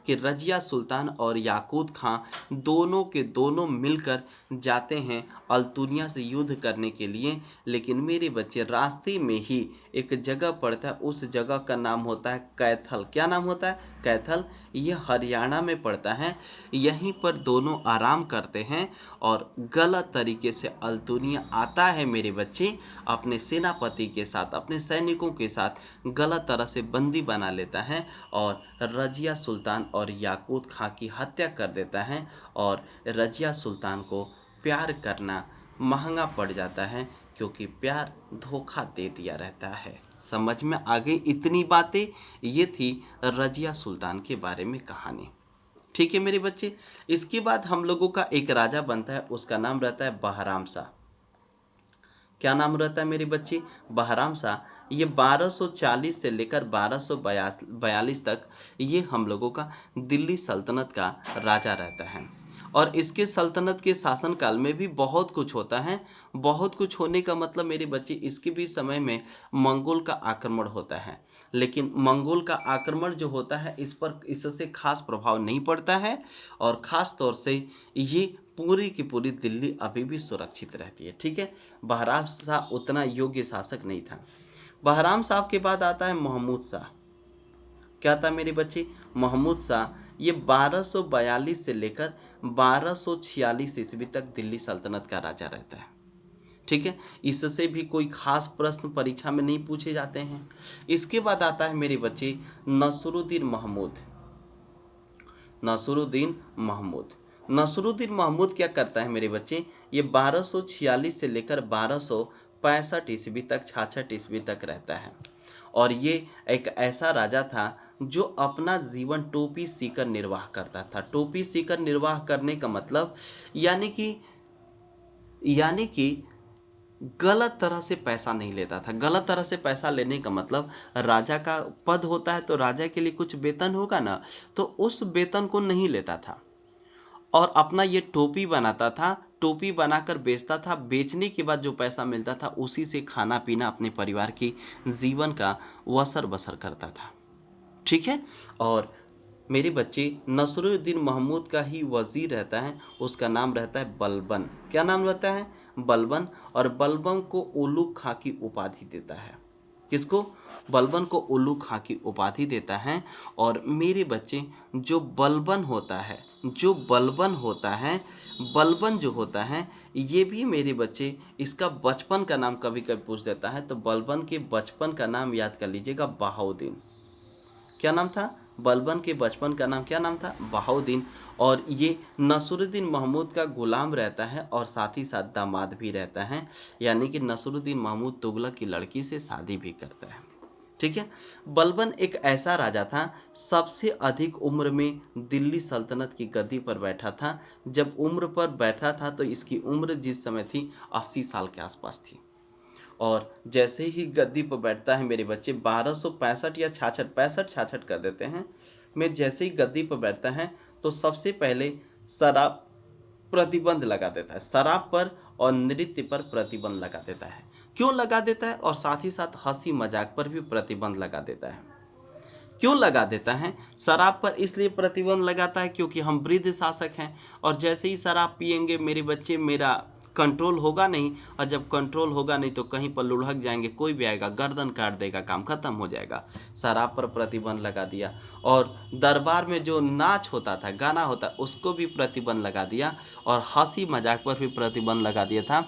कि रजिया सुल्तान और याकूत खां दोनों के दोनों मिलकर जाते हैं अल्तुनिया से युद्ध करने के लिए। लेकिन मेरे बच्चे रास्ते में ही एक जगह पड़ता है, उस जगह का नाम होता है कैथल। क्या नाम होता है? कैथल। ये हरियाणा में पड़ता है। यहीं पर दोनों आराम करते हैं और गलत तरीके से अल्तुनिया आता है मेरे बच्चे, अपने सेनापति के साथ, अपने सैनिकों के साथ गलत तरह से बंदी बना लेता है और रजिया सुल्तान और याकूत खां की हत्या कर देता है। और रजिया सुल्तान को प्यार करना महंगा पड़ जाता है, क्योंकि प्यार धोखा दे दिया रहता है। समझ में आ गई इतनी बातें? ये थी रजिया सुल्तान के बारे में कहानी। ठीक है मेरे बच्चे। इसके बाद हम लोगों का एक राजा बनता है, उसका नाम रहता है बहराम शाह। क्या नाम रहता है मेरे बच्चे? बहराम शाह। ये 1240 से लेकर 1242 तक ये हम लोगों का दिल्ली सल्तनत का राजा रहता है। और इसके सल्तनत के शासनकाल में भी बहुत कुछ होता है। बहुत कुछ होने का मतलब मेरे बच्चे, इसके भी समय में मंगोल का आक्रमण होता है। लेकिन मंगोल का आक्रमण जो होता है इस पर इससे खास प्रभाव नहीं पड़ता है, और ख़ास तौर से ये पूरी की पूरी दिल्ली अभी भी सुरक्षित रहती है। ठीक है। बहराम शाह उतना योग्य शासक नहीं था। बहराम साहब के बाद आता है महमूद शाह। क्या था मेरे बच्चे? महमूद शाह। ये 1242 से लेकर 1246 ईस्वी तक दिल्ली सल्तनत का राजा रहता है। ठीक है। इससे भी कोई खास प्रश्न परीक्षा में नहीं पूछे जाते हैं। इसके बाद आता है मेरे बच्चे नसरुद्दीन महमूद। नसरुद्दीन महमूद। नसरुद्दीन महमूद क्या करता है मेरे बच्चे? ये 1246 से लेकर 1265 ईस्वी तक, 66 ईस्वी तक रहता है। और ये एक ऐसा राजा था जो अपना जीवन टोपी सीकर निर्वाह करता था। टोपी सीकर निर्वाह करने का मतलब यानी कि गलत तरह से पैसा नहीं लेता था। गलत तरह से पैसा लेने का मतलब, राजा का पद होता है तो राजा के लिए कुछ वेतन होगा ना, तो उस वेतन को नहीं लेता था और अपना ये टोपी बनाता था। टोपी बनाकर बेचता था। बेचने के बाद जो पैसा मिलता था उसी से खाना पीना, अपने परिवार की जीवन का वसर बसर करता था। ठीक है। और मेरे बच्चे नसरुद्दीन महमूद का ही वजीर रहता है, उसका नाम रहता है बलबन। क्या नाम रहता है? बलबन। और बलबन को उलूग खां की उपाधि देता है। किसको? बलबन को उलूग खां की उपाधि देता है। और मेरे बच्चे जो बलबन होता है, बलबन जो होता है, ये भी मेरे बच्चे इसका बचपन का नाम कभी कभी पूछ देता है। तो बलबन के बचपन का नाम याद कर लीजिएगा, बहाउद्दीन। क्या नाम था? बलबन के बचपन का नाम क्या नाम था? बहाउद्दीन। और ये नसरुद्दीन महमूद का गुलाम रहता है और साथ ही साथ दामाद भी रहता है। यानी कि नसरुद्दीन महमूद तुगलक की लड़की से शादी भी करता है। ठीक है। बलबन एक ऐसा राजा था, सबसे अधिक उम्र में दिल्ली सल्तनत की गद्दी पर बैठा था। जब उम्र पर बैठा था तो इसकी उम्र जिस समय थी 80 साल के आसपास थी। और जैसे ही गद्दी पर बैठता है मेरे बच्चे, 1265 या 66 कर देते हैं, मैं जैसे ही गद्दी पर बैठता है तो सबसे पहले शराब प्रतिबंध लगा देता है। शराब पर और नृत्य पर प्रतिबंध लगा देता है। क्यों लगा देता है? और साथ ही साथ हंसी मजाक पर भी प्रतिबंध लगा देता है। क्यों लगा देता है? शराब पर इसलिए प्रतिबंध लगाता है क्योंकि हम वृद्ध शासक हैं, और जैसे ही शराब पिएंगे मेरे बच्चे, मेरा कंट्रोल होगा नहीं, और जब कंट्रोल होगा नहीं तो कहीं पर लुढ़क जाएंगे, कोई भी आएगा गर्दन काट देगा, काम खत्म हो जाएगा। शराब पर प्रतिबंध लगा दिया। और दरबार में जो नाच होता था, गाना होता, उसको भी प्रतिबंध लगा दिया। और हंसी मजाक पर भी प्रतिबंध लगा दिया था,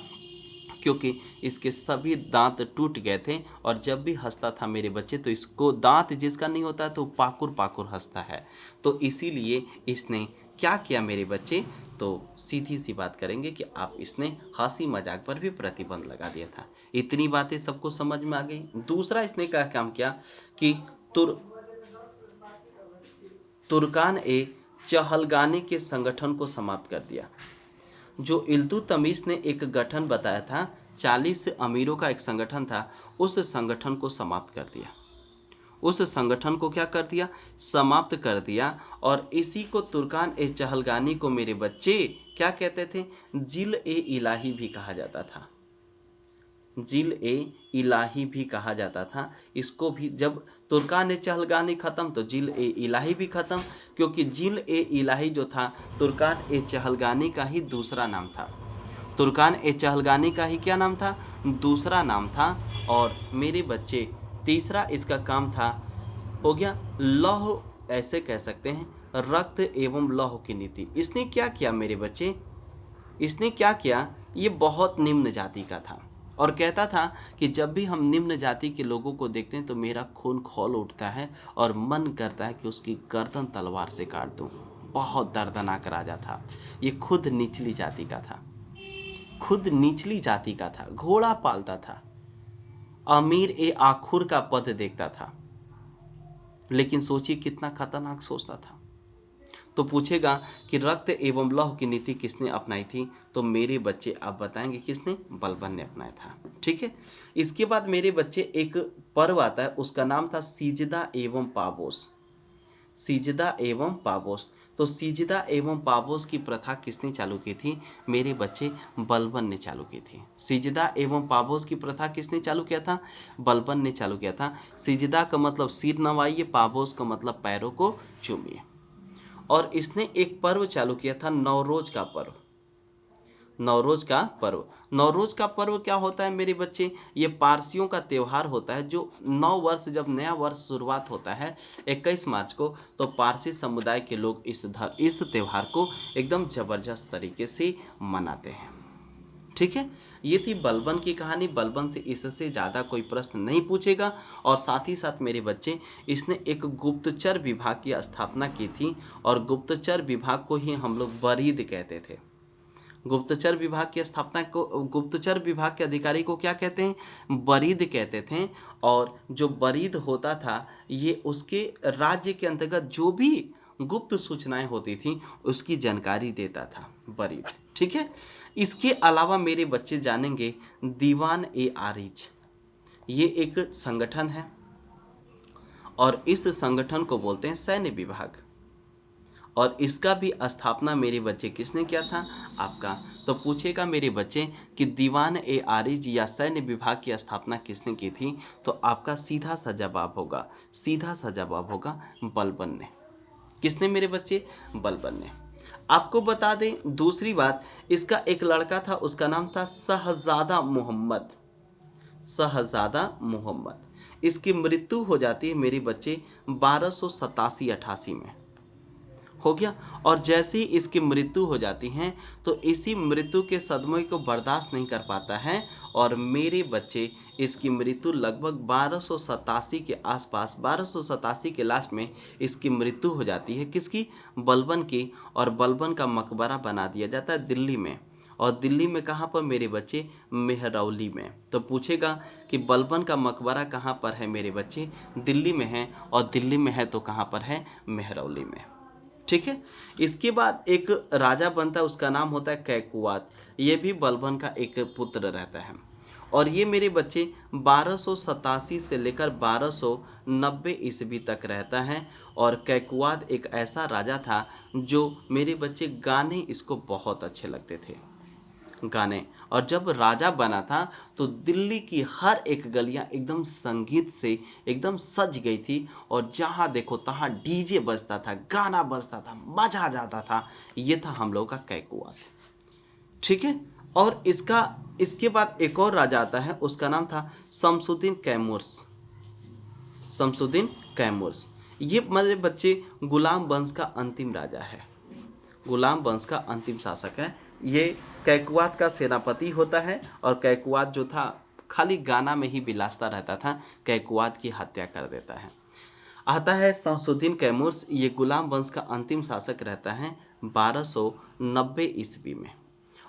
क्योंकि इसके सभी दांत टूट गए थे। और जब भी हंसता था मेरे बच्चे, तो इसको दांत जिसका नहीं होता तो पाकुर पाकुर हंसता है। तो इसीलिए इसने क्या किया मेरे बच्चे? तो सीधी सी बात करेंगे कि आप इसने हंसी मजाक पर भी प्रतिबंध लगा दिया था। इतनी बातें सबको समझ में आ गई। दूसरा इसने क्या काम किया कि तुर्कान ए चहलगानी के संगठन को समाप्त कर दिया। जो इल्तुतमिश ने एक गठन बताया था, 40 अमीरों का एक संगठन था, उस संगठन को समाप्त कर दिया। उस संगठन को क्या कर दिया? समाप्त कर दिया। और इसी को तुर्कान ए चहलगानी को मेरे बच्चे क्या कहते थे? जिल ए इलाही भी कहा जाता था। जिल ए इलाही भी कहा जाता था। इसको भी जब तुर्कान ए चहलगानी ख़त्म तो जिल ए इलाही भी ख़त्म, क्योंकि जिल ए इलाही जो था तुर्कान ए चहलगानी का ही दूसरा नाम था। तुर्कान ए चहलगानी का ही क्या नाम था? दूसरा नाम था। और मेरे बच्चे तीसरा इसका काम था, हो गया लौह, ऐसे कह सकते हैं रक्त एवं लौह की नीति। इसने क्या किया मेरे बच्चे? इसने क्या किया? ये बहुत निम्न जाति का था और कहता था कि जब भी हम निम्न जाति के लोगों को देखते हैं तो मेरा खून खौल उठता है और मन करता है कि उसकी गर्दन तलवार से काट दूं। बहुत दर्दनाक राजा था। ये खुद निचली जाति का था, खुद निचली जाति का था, घोड़ा पालता था, अमीर ए आखुर का पद देखता था, लेकिन सोचिए कितना खतरनाक सोचता था। तो पूछेगा कि रक्त एवं लौह की नीति किसने अपनाई थी? तो मेरे बच्चे आप बताएंगे किसने? बलबन ने अपनाया था। ठीक है। इसके बाद मेरे बच्चे एक पर्व आता है, उसका नाम था सिजदा एवं पाबोस। सिजदा एवं पाबोस। तो सिजदा एवं पाबोस की प्रथा किसने चालू की थी? मेरे बच्चे बलबन ने चालू की थी। सिजदा एवं पाबोस की प्रथा किसने चालू किया था? बलबन ने चालू किया था। सिजदा का मतलब सिर नवाइए, पाबोस का मतलब पैरों को चूमिए। और इसने एक पर्व चालू किया था, नवरोज का पर्व। नवरोज का पर्व। नवरोज का पर्व क्या होता है मेरे बच्चे? ये पारसियों का त्यौहार होता है, जो नौ वर्ष, जब नया वर्ष शुरुआत होता है 21 मार्च को, तो पारसी समुदाय के लोग इस त्यौहार को एकदम ज़बरदस्त तरीके से मनाते हैं। ठीक है। ये थी बलबन की कहानी। बलबन से इससे ज़्यादा कोई प्रश्न नहीं पूछेगा। और साथ ही साथ मेरे बच्चे, इसने एक गुप्तचर विभाग की स्थापना की थी, और गुप्तचर विभाग को ही हम लोग बरीद कहते थे। गुप्तचर विभाग की स्थापना को, गुप्तचर विभाग के अधिकारी को क्या कहते हैं? बरीद कहते थे। और जो बरीद होता था, ये उसके राज्य के अंतर्गत जो भी गुप्त सूचनाएं होती थी उसकी जानकारी देता था बरीद। ठीक है। इसके अलावा मेरे बच्चे जानेंगे दीवान ए आरिज। ये एक संगठन है और इस संगठन को बोलते हैं सैन्य विभाग। और इसका भी स्थापना मेरे बच्चे किसने किया था? आपका। तो पूछेगा मेरे बच्चे कि दीवान ए आरिज या सैन्य विभाग की स्थापना किसने की थी? तो आपका सीधा सा जवाब होगा, सीधा सा जवाब होगा बलबन ने। किसने मेरे बच्चे? बलबन ने। आपको बता दें दूसरी बात, इसका एक लड़का था, उसका नाम था शहजादा मोहम्मद। शहजादा मोहम्मद। इसकी मृत्यु हो जाती है मेरे बच्चे 1287-88 में, हो गया। और जैसे ही इसकी मृत्यु हो जाती है तो इसी मृत्यु के सदमे को बर्दाश्त नहीं कर पाता है, और मेरे बच्चे इसकी मृत्यु लगभग 1287 के आसपास, 1287 के लास्ट में इसकी मृत्यु हो जाती है। किसकी? बलबन की। और बलबन का मकबरा बना दिया जाता है दिल्ली में। और दिल्ली में कहाँ पर मेरे बच्चे? मेहरौली में। तो पूछेगा कि बलबन का मकबरा कहाँ पर है मेरे बच्चे? दिल्ली में है। और दिल्ली में है तो कहाँ पर है? मेहरौली में। ठीक है। इसके बाद एक राजा बनता है, उसका नाम होता है कैकुआत। ये भी बलबन का एक पुत्र रहता है। और ये मेरे बच्चे 1287 से लेकर 1290 ईस्वी तक रहता है। और कैकुआत एक ऐसा राजा था जो मेरे बच्चे गाने इसको बहुत अच्छे लगते थे, गाने। और जब राजा बना था तो दिल्ली की हर एक गलियां एकदम संगीत से एकदम सज गई थी, और जहां देखो तहां डीजे बजता था, गाना बजता था, मजा आ जाता था। ये था हम लोग का कैकुआत। ठीक है। और इसके बाद एक और राजा आता है, उसका नाम था शमसुद्दीन कैमूर्स। शमसुद्दीन कैमूर्स। ये मेरे बच्चे गुलाम वंश का अंतिम राजा है, गुलाम वंश का अंतिम शासक है। ये कैकुआत का सेनापति होता है। और कैकुआत जो था खाली गाना में ही विलासता रहता था, कैकुआत की हत्या कर देता है। आता है शमसुद्दीन कैमूर्स। ये गुलाम वंश का अंतिम शासक रहता है 1290 ईस्वी में।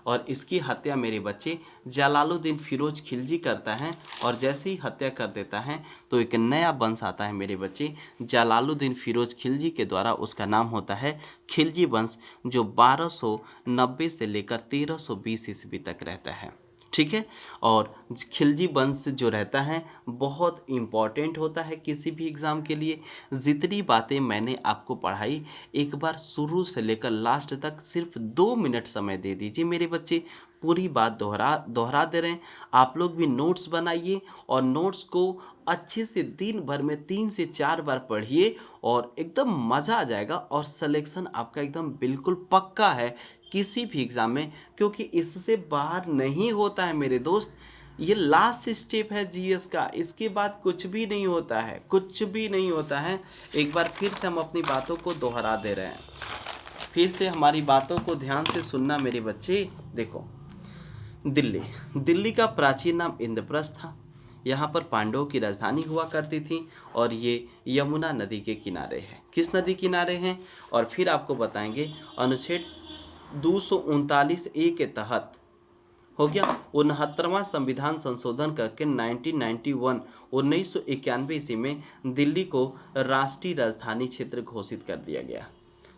और इसकी हत्या मेरे बच्चे जलालुद्दीन फिरोज खिलजी करता है। और जैसे ही हत्या कर देता है तो एक नया वंश आता है मेरे बच्चे जलालुद्दीन फिरोज खिलजी के द्वारा। उसका नाम होता है खिलजी वंश, जो 1290 से लेकर 1320 ईस्वी तक रहता है। ठीक है। और खिलजी वंश जो रहता है बहुत इम्पॉर्टेंट होता है किसी भी एग्ज़ाम के लिए। जितनी बातें मैंने आपको पढ़ाई एक बार शुरू से लेकर लास्ट तक सिर्फ 2 मिनट समय दे दीजिए मेरे बच्चे, पूरी बात दोहरा दोहरा दे रहे हैं। आप लोग भी नोट्स बनाइए और नोट्स को अच्छे से दिन भर में 3 से 4 बार पढ़िए और एकदम मज़ा आ जाएगा और सिलेक्शन आपका एकदम बिल्कुल पक्का है किसी भी एग्ज़ाम में, क्योंकि इससे बाहर नहीं होता है मेरे दोस्त। ये लास्ट स्टेप है जीएस का, इसके बाद कुछ भी नहीं होता है, कुछ भी नहीं होता है। एक बार फिर से हम अपनी बातों को दोहरा दे रहे हैं, फिर से हमारी बातों को ध्यान से सुनना मेरे बच्चे। देखो, दिल्ली का प्राचीन नाम इंद्रप्रस्थ था। यहाँ पर पांडवों की राजधानी हुआ करती थी और ये यमुना नदी के किनारे है। किस नदी किनारे हैं? और फिर आपको बताएंगे अनुच्छेद 239A के तहत हो गया 69वां संविधान संशोधन करके 1991 ईस्वी में दिल्ली को राष्ट्रीय राजधानी क्षेत्र घोषित कर दिया गया।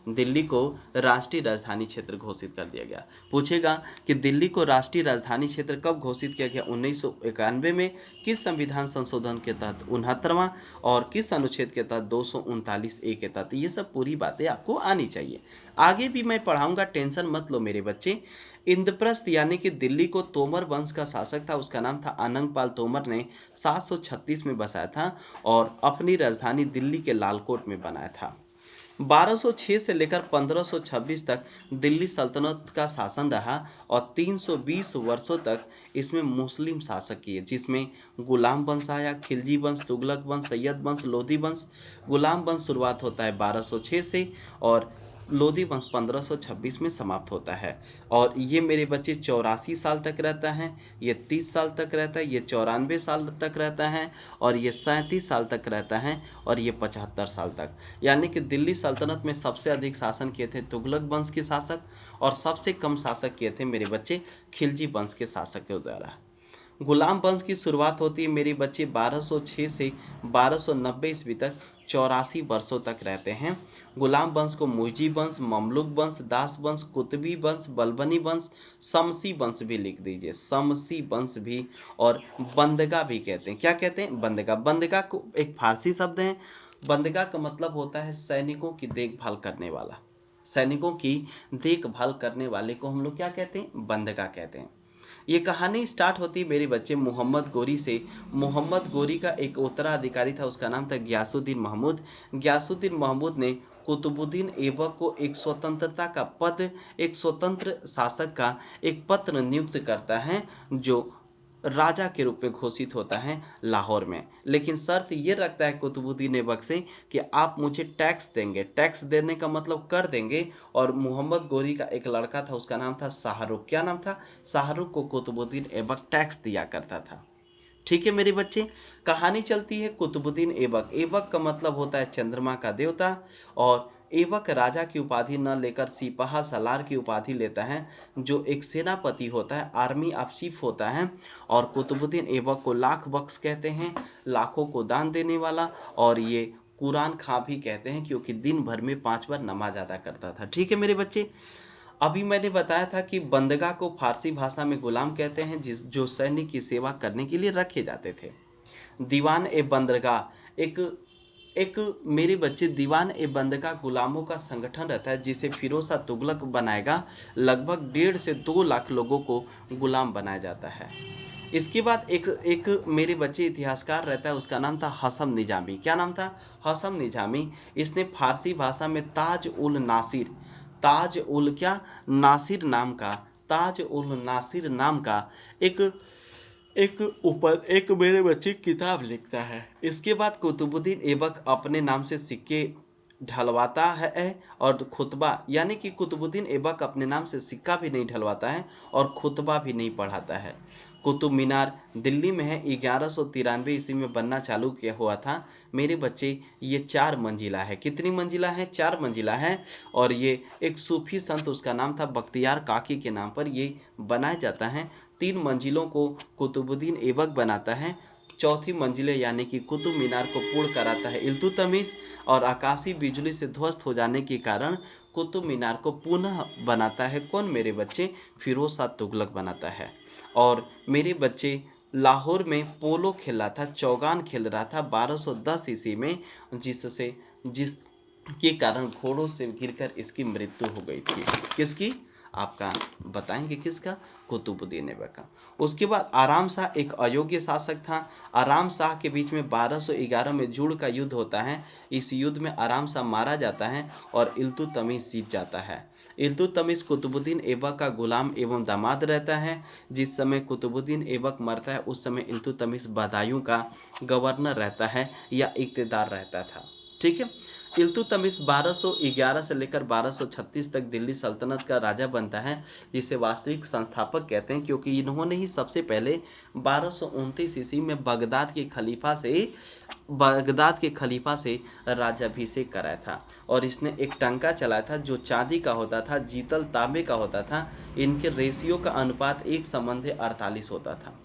दिल्ली को राष्ट्रीय राजधानी क्षेत्र घोषित कर दिया गया। पूछेगा कि दिल्ली को राष्ट्रीय राजधानी क्षेत्र कब घोषित किया गया? 1991 में। किस संविधान संशोधन के तहत? 69वां। और किस अनुच्छेद के तहत? 239A के तहत। ये सब पूरी बातें आपको आनी चाहिए। आगे भी मैं पढ़ाऊंगा, टेंशन मत लो मेरे बच्चे। इंद्रप्रस्थ यानी कि दिल्ली को तोमर वंश का शासक था, उसका नाम था अनंगपाल तोमर ने 736 में बसाया था और अपनी राजधानी दिल्ली के लालकोट में बनाया था। 1206 से लेकर 1526 तक दिल्ली सल्तनत का शासन रहा और 320 वर्षों तक इसमें मुस्लिम शासक किए, जिसमें गुलाम वंश आया, खिलजी वंश, तुगलक वंश, सैयद वंश, लोधी वंश। गुलाम वंश शुरुआत होता है 1206 से और लोधी वंश 1526 में समाप्त होता है। और ये मेरे बच्चे 84 साल तक रहता है, ये 30 साल तक रहता है, ये 94 साल तक रहता है और ये 37 साल तक रहता है और ये 75 साल तक। यानी कि दिल्ली सल्तनत में सबसे अधिक शासन किए थे तुगलक वंश के शासक और सबसे कम शासक किए थे मेरे बच्चे खिलजी वंश के शासक के द्वारा। गुलाम वंश की शुरुआत होती है मेरे बच्चे 1206 से 1290 ईस्वी तक, 84 वर्षों तक रहते हैं। गुलाम वंश को मुइजी वंश, ममलुक वंश, दास वंश, कुतुबी वंश, बलबनी वंश, शमसी वंश भी लिख दीजिए, शमसी वंश भी, और बंदगा भी कहते हैं। क्या कहते हैं? बंदगा। बंदगा को एक फारसी शब्द है। बंदगा का मतलब होता है सैनिकों की देखभाल करने वाला। सैनिकों की देखभाल करने वाले को हम लोग क्या कहते हैं? बंदगा कहते हैं। ये कहानी स्टार्ट होती है मेरे बच्चे मोहम्मद गोरी से। मोहम्मद गोरी का एक उत्तराधिकारी था, उसका नाम था गयासुद्दीन महमूद। गयासुद्दीन महमूद ने कुतुबुद्दीन ऐबक को एक स्वतंत्रता का पद, एक स्वतंत्र शासक का एक पत्र नियुक्त करता है जो राजा के रूप में घोषित होता है लाहौर में। लेकिन शर्त ये रखता है कुतुबुद्दीन ऐबक से कि आप मुझे टैक्स देंगे। टैक्स देने का मतलब कर देंगे। और मोहम्मद गोरी का एक लड़का था, उसका नाम था शाहरुख। क्या नाम था? शाहरुख को कुतुबुद्दीन ऐबक टैक्स दिया करता था। ठीक है मेरे बच्चे, कहानी चलती है कुतुबुद्दीन ऐबक। ऐबक का मतलब होता है चंद्रमा का देवता। और ऐबक राजा की उपाधि न लेकर सिपाहा सालार की उपाधि लेता है, जो एक सेनापति होता है, आर्मी ऑफ चीफ होता है। और कुतुबुद्दीन ऐबक को लाख बख्श कहते हैं, लाखों को दान देने वाला। और ये कुरान खां भी कहते हैं, क्योंकि दिन भर में 5 बार नमाज अदा करता था। ठीक है मेरे बच्चे, अभी मैंने बताया था कि बंदगा को फारसी भाषा में गुलाम कहते हैं, जो सैनिक की सेवा करने के लिए रखे जाते थे। दीवान ए बंदरगाह एक मेरे बच्चे दीवान ए बंदगा गुलामों का संगठन रहता है, जिसे फिरोज शाह तुगलक बनाएगा। लगभग 1.5 से 2 लाख लोगों को गुलाम बनाया जाता है। इसके बाद एक मेरे बच्चे इतिहासकार रहता है, उसका नाम था हसम निजामी। क्या नाम था? हसम निजामी। इसने फारसी भाषा में ताज उल नासिर नाम का एक मेरे बच्चे किताब लिखता है। इसके बाद कुतुबुद्दीन ऐबक अपने नाम से सिक्के ढलवाता है और खुतबा, यानी कि कुतुबुद्दीन ऐबक अपने नाम से सिक्का भी नहीं ढलवाता है और खुतबा भी नहीं पढ़ाता है। कुतुब मीनार दिल्ली में है, 1193 ईस्वी में बनना चालू किया हुआ था मेरे बच्चे। ये 4 मंजिला है। कितनी मंजिला है? 4 मंजिला है। और ये एक सूफी संत, उसका नाम था बख्तियार काकी के नाम पर ये बनाया जाता है। 3 मंजिलों को कुतुबुद्दीन ऐबक बनाता है। चौथी मंजिले यानी कि कुतुब मीनार को पूर्ण कराता है इल्तुतमिश। और आकाशीय बिजली से ध्वस्त हो जाने के कारण कुतुब मीनार को पुनः बनाता है कौन मेरे बच्चे? फिरोज शाह तुगलक बनाता है। और मेरे बच्चे लाहौर में पोलो खेल रहा था, चौगान खेल रहा था 1210 ईस्वी में, जिसके कारण घोड़ों से गिरकर इसकी मृत्यु हो गई थी। किसकी? आपका बताएंगे किसका? कुतुबुद्दीन ऐबक का। उसके बाद आराम शाह एक अयोग्य शासक था। आराम शाह के बीच में 1211 में जुड़ का युद्ध होता है। इस युद्ध में आराम शाह मारा जाता है और इल्तुतमिश जीत जाता है। इल्तुतमिश कुतुबुद्दीन ऐबक का गुलाम एवं दामाद रहता है। जिस समय कुतुबुद्दीन ऐबक मरता है उस समय इल्तुतमिश बदायूं का गवर्नर रहता है या इक़्तिदार रहता था। ठीक है। इल्तुतमिश 1211 से लेकर 1236 तक दिल्ली सल्तनत का राजा बनता है, जिसे वास्तविक संस्थापक कहते हैं, क्योंकि इन्होंने ही सबसे पहले 1229 ईस्वी में बगदाद के खलीफा से राज्याभिषेक कराया था। और इसने एक टंका चलाया था जो चांदी का होता था, जीतल तांबे का होता था। इनके रेशियो का अनुपात 1:48 होता था।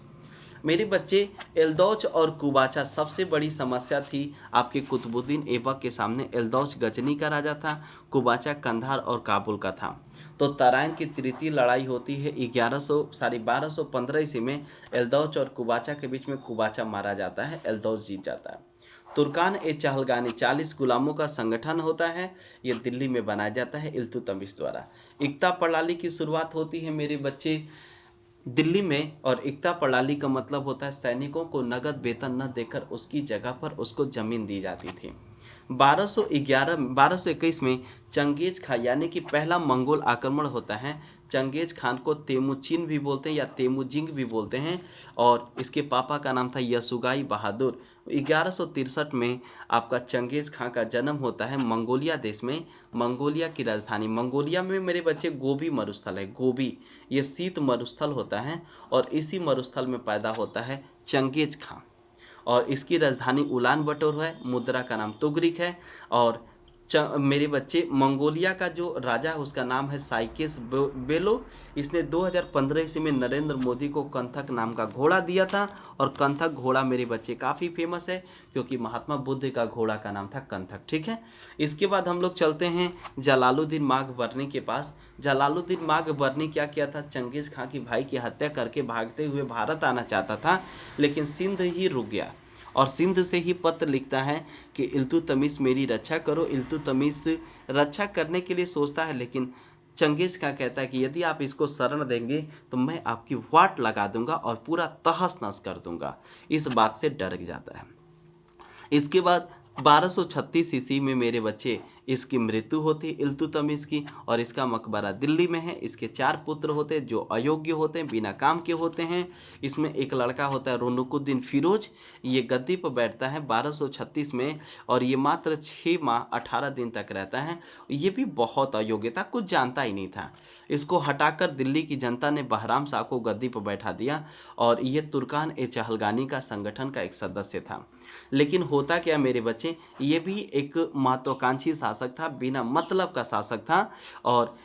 मेरे बच्चे एल्दौच और कुबाचा सबसे बड़ी समस्या थी आपके कुतुबुद्दीन ऐबक के सामने। एल्दौच गजनी का राजा था, कुबाचा कंधार और काबुल का था। तो तराइन की तृतीय लड़ाई होती है 1215 ईस्वी में। एल्दौच और कुबाचा के बीच में कुबाचा मारा जाता है, एल्दौच जीत जाता है। तुर्कान ए चहलगानी 40 गुलामों का संगठन होता है, ये दिल्ली में बनाया जाता है इल्तुतमिश द्वारा। इक्ता प्रणाली की शुरुआत होती है मेरे बच्चे दिल्ली में। और इक्ता प्रणाली का मतलब होता है सैनिकों को नगद वेतन न देकर उसकी जगह पर उसको जमीन दी जाती थी। 1221 में चंगेज खान यानी कि पहला मंगोल आक्रमण होता है। चंगेज खान को तेमुचिन भी बोलते हैं या तेमुजिंग भी बोलते हैं, और इसके पापा का नाम था यसुगाई बहादुर। 1163 में आपका चंगेज खान का जन्म होता है मंगोलिया देश में। मंगोलिया की राजधानी, मंगोलिया में मेरे बच्चे गोबी मरुस्थल है। गोबी ये शीत मरुस्थल होता है, और इसी मरुस्थल में पैदा होता है चंगेज खान। और इसकी राजधानी उलान बटोर है, मुद्रा का नाम तुगरिक है। और मेरे बच्चे मंगोलिया का जो राजा है उसका नाम है साइकेस बेलो। इसने 2015 ईस्वी में नरेंद्र मोदी को कंथक नाम का घोड़ा दिया था, और कंथक घोड़ा मेरे बच्चे काफ़ी फेमस है क्योंकि महात्मा बुद्ध का घोड़ा का नाम था कंथक। ठीक है। इसके बाद हम लोग चलते हैं जलालुद्दीन माघबरनी के पास। जलालुद्दीन माघबरनी क्या किया था? चंगेज खान की भाई की हत्या करके भागते हुए भारत आना चाहता था, लेकिन सिंध ही रुक गया। और सिंध से ही पत्र लिखता है कि इल्तुतमिश मेरी रक्षा करो। इल्तुतमिश रक्षा करने के लिए सोचता है, लेकिन चंगेज खान कहता है कि यदि आप इसको शरण देंगे तो मैं आपकी वाट लगा दूंगा और पूरा तहस नहस कर दूंगा। इस बात से डर जाता है। इसके बाद 1236 ईस्वी में मेरे बच्चे इसकी मृत्यु होती है इल्तुतमिश की, और इसका मकबरा दिल्ली में है। इसके 4 पुत्र होते हैं जो अयोग्य होते हैं, बिना काम के होते हैं। इसमें एक लड़का होता है रुनुकुद्दीन फिरोज, ये गद्दी पर बैठता है 1236 में, और ये मात्र 6 माह 18 दिन तक रहता है। ये भी बहुत अयोग्य था, कुछ जानता ही नहीं था। इसको हटाकर दिल्ली की जनता ने बहराम शाह को गद्दी पर बैठा दिया, और ये तुर्कान ए चहलगानी का संगठन का एक सदस्य था। लेकिन होता क्या मेरे बच्चे, ये भी एक महत्वाकांक्षी शासक था, बिना मतलब का शासक था। और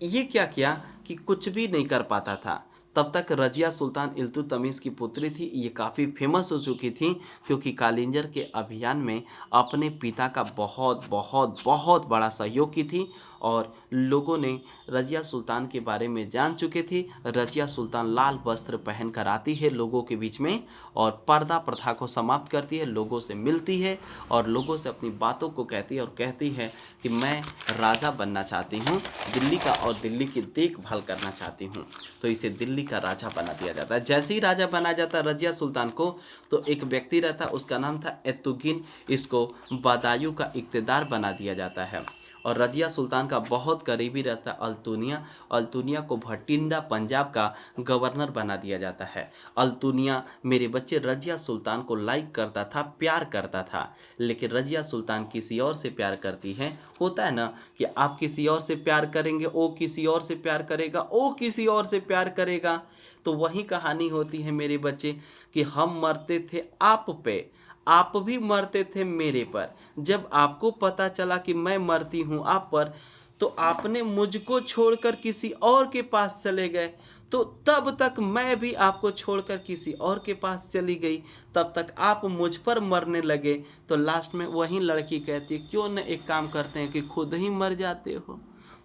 ये क्या किया कि कुछ भी नहीं कर पाता था। तब तक रजिया सुल्तान इल्तुतमिश की पुत्री थी। ये काफ़ी फेमस हो चुकी थी क्योंकि कालिंजर के अभियान में अपने पिता का बहुत बहुत बहुत बड़ा सहयोग की थी, और लोगों ने रजिया सुल्तान के बारे में जान चुके थे। रजिया सुल्तान लाल वस्त्र पहन कर आती है लोगों के बीच में, और पर्दा प्रथा को समाप्त करती है, लोगों से मिलती है और लोगों से अपनी बातों को कहती है, और कहती है कि मैं राजा बनना चाहती हूँ दिल्ली का, और दिल्ली की देखभाल करना चाहती हूँ। तो इसे दिल्ली का राजा बना दिया जाता है। जैसे ही राजा बना जाता रजिया सुल्तान को, तो एक व्यक्ति रहता, उसका नाम था एतुगिन। इसको बदायूं का इक़्तिदार बना दिया जाता है। और रजिया सुल्तान का बहुत करीबी रहता अल्तुनिया। अल्तुनिया को भटिंडा पंजाब का गवर्नर बना दिया जाता है। अल्तुनिया मेरे बच्चे रजिया सुल्तान को लाइक करता था, प्यार करता था, लेकिन रजिया सुल्तान किसी और से प्यार करती है। होता है ना कि आप किसी और से प्यार करेंगे, ओ किसी और से प्यार करेगा, ओ किसी और से प्यार करेगा। तो वही कहानी होती है मेरे बच्चे कि हम मरते थे आप पे, आप भी मरते थे मेरे पर। जब आपको पता चला कि मैं मरती हूँ आप पर, तो आपने मुझको छोड़कर किसी और के पास चले गए। तो तब तक मैं भी आपको छोड़कर किसी और के पास चली गई, तब तक आप मुझ पर मरने लगे। तो लास्ट में वही लड़की कहती है क्यों न एक काम करते हैं कि खुद ही मर जाते हो।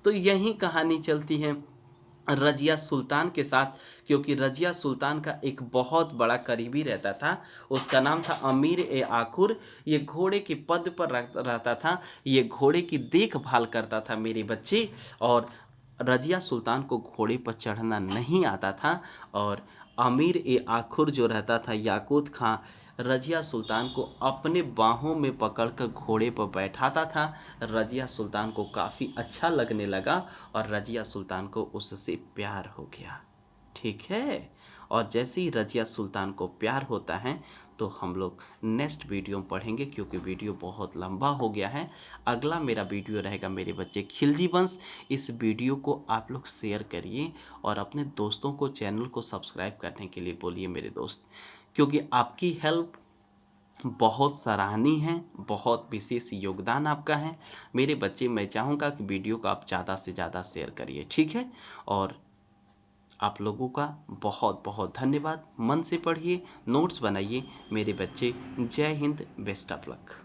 तो यही कहानी चलती है रजिया सुल्तान के साथ, क्योंकि रजिया सुल्तान का एक बहुत बड़ा करीबी रहता था, उसका नाम था अमीर ए आखुर। ये घोड़े के पद पर रहता था, ये घोड़े की देखभाल करता था मेरे बच्चे। और रजिया सुल्तान को घोड़े पर चढ़ना नहीं आता था, और अमीर ए आखुर जो रहता था याकूत खां, रजिया सुल्तान को अपने बाहों में पकड़कर घोड़े पर बैठाता था। रजिया सुल्तान को काफ़ी अच्छा लगने लगा और रजिया सुल्तान को उससे प्यार हो गया। ठीक है। और जैसे ही रजिया सुल्तान को प्यार होता है तो हम लोग नेक्स्ट वीडियो में पढ़ेंगे, क्योंकि वीडियो बहुत लंबा हो गया है। अगला मेरा वीडियो रहेगा मेरे बच्चे खिलजी वंश। इस वीडियो को आप लोग शेयर करिए और अपने दोस्तों को चैनल को सब्सक्राइब करने के लिए बोलिए मेरे दोस्त, क्योंकि आपकी हेल्प बहुत सराहनीय है, बहुत विशेष योगदान आपका है मेरे बच्चे। मैं चाहूँगा कि वीडियो को आप ज़्यादा से ज़्यादा शेयर करिए, ठीक है। और आप लोगों का बहुत बहुत धन्यवाद। मन से पढ़िए, नोट्स बनाइए मेरे बच्चे। जय हिंद, बेस्ट ऑफ लक।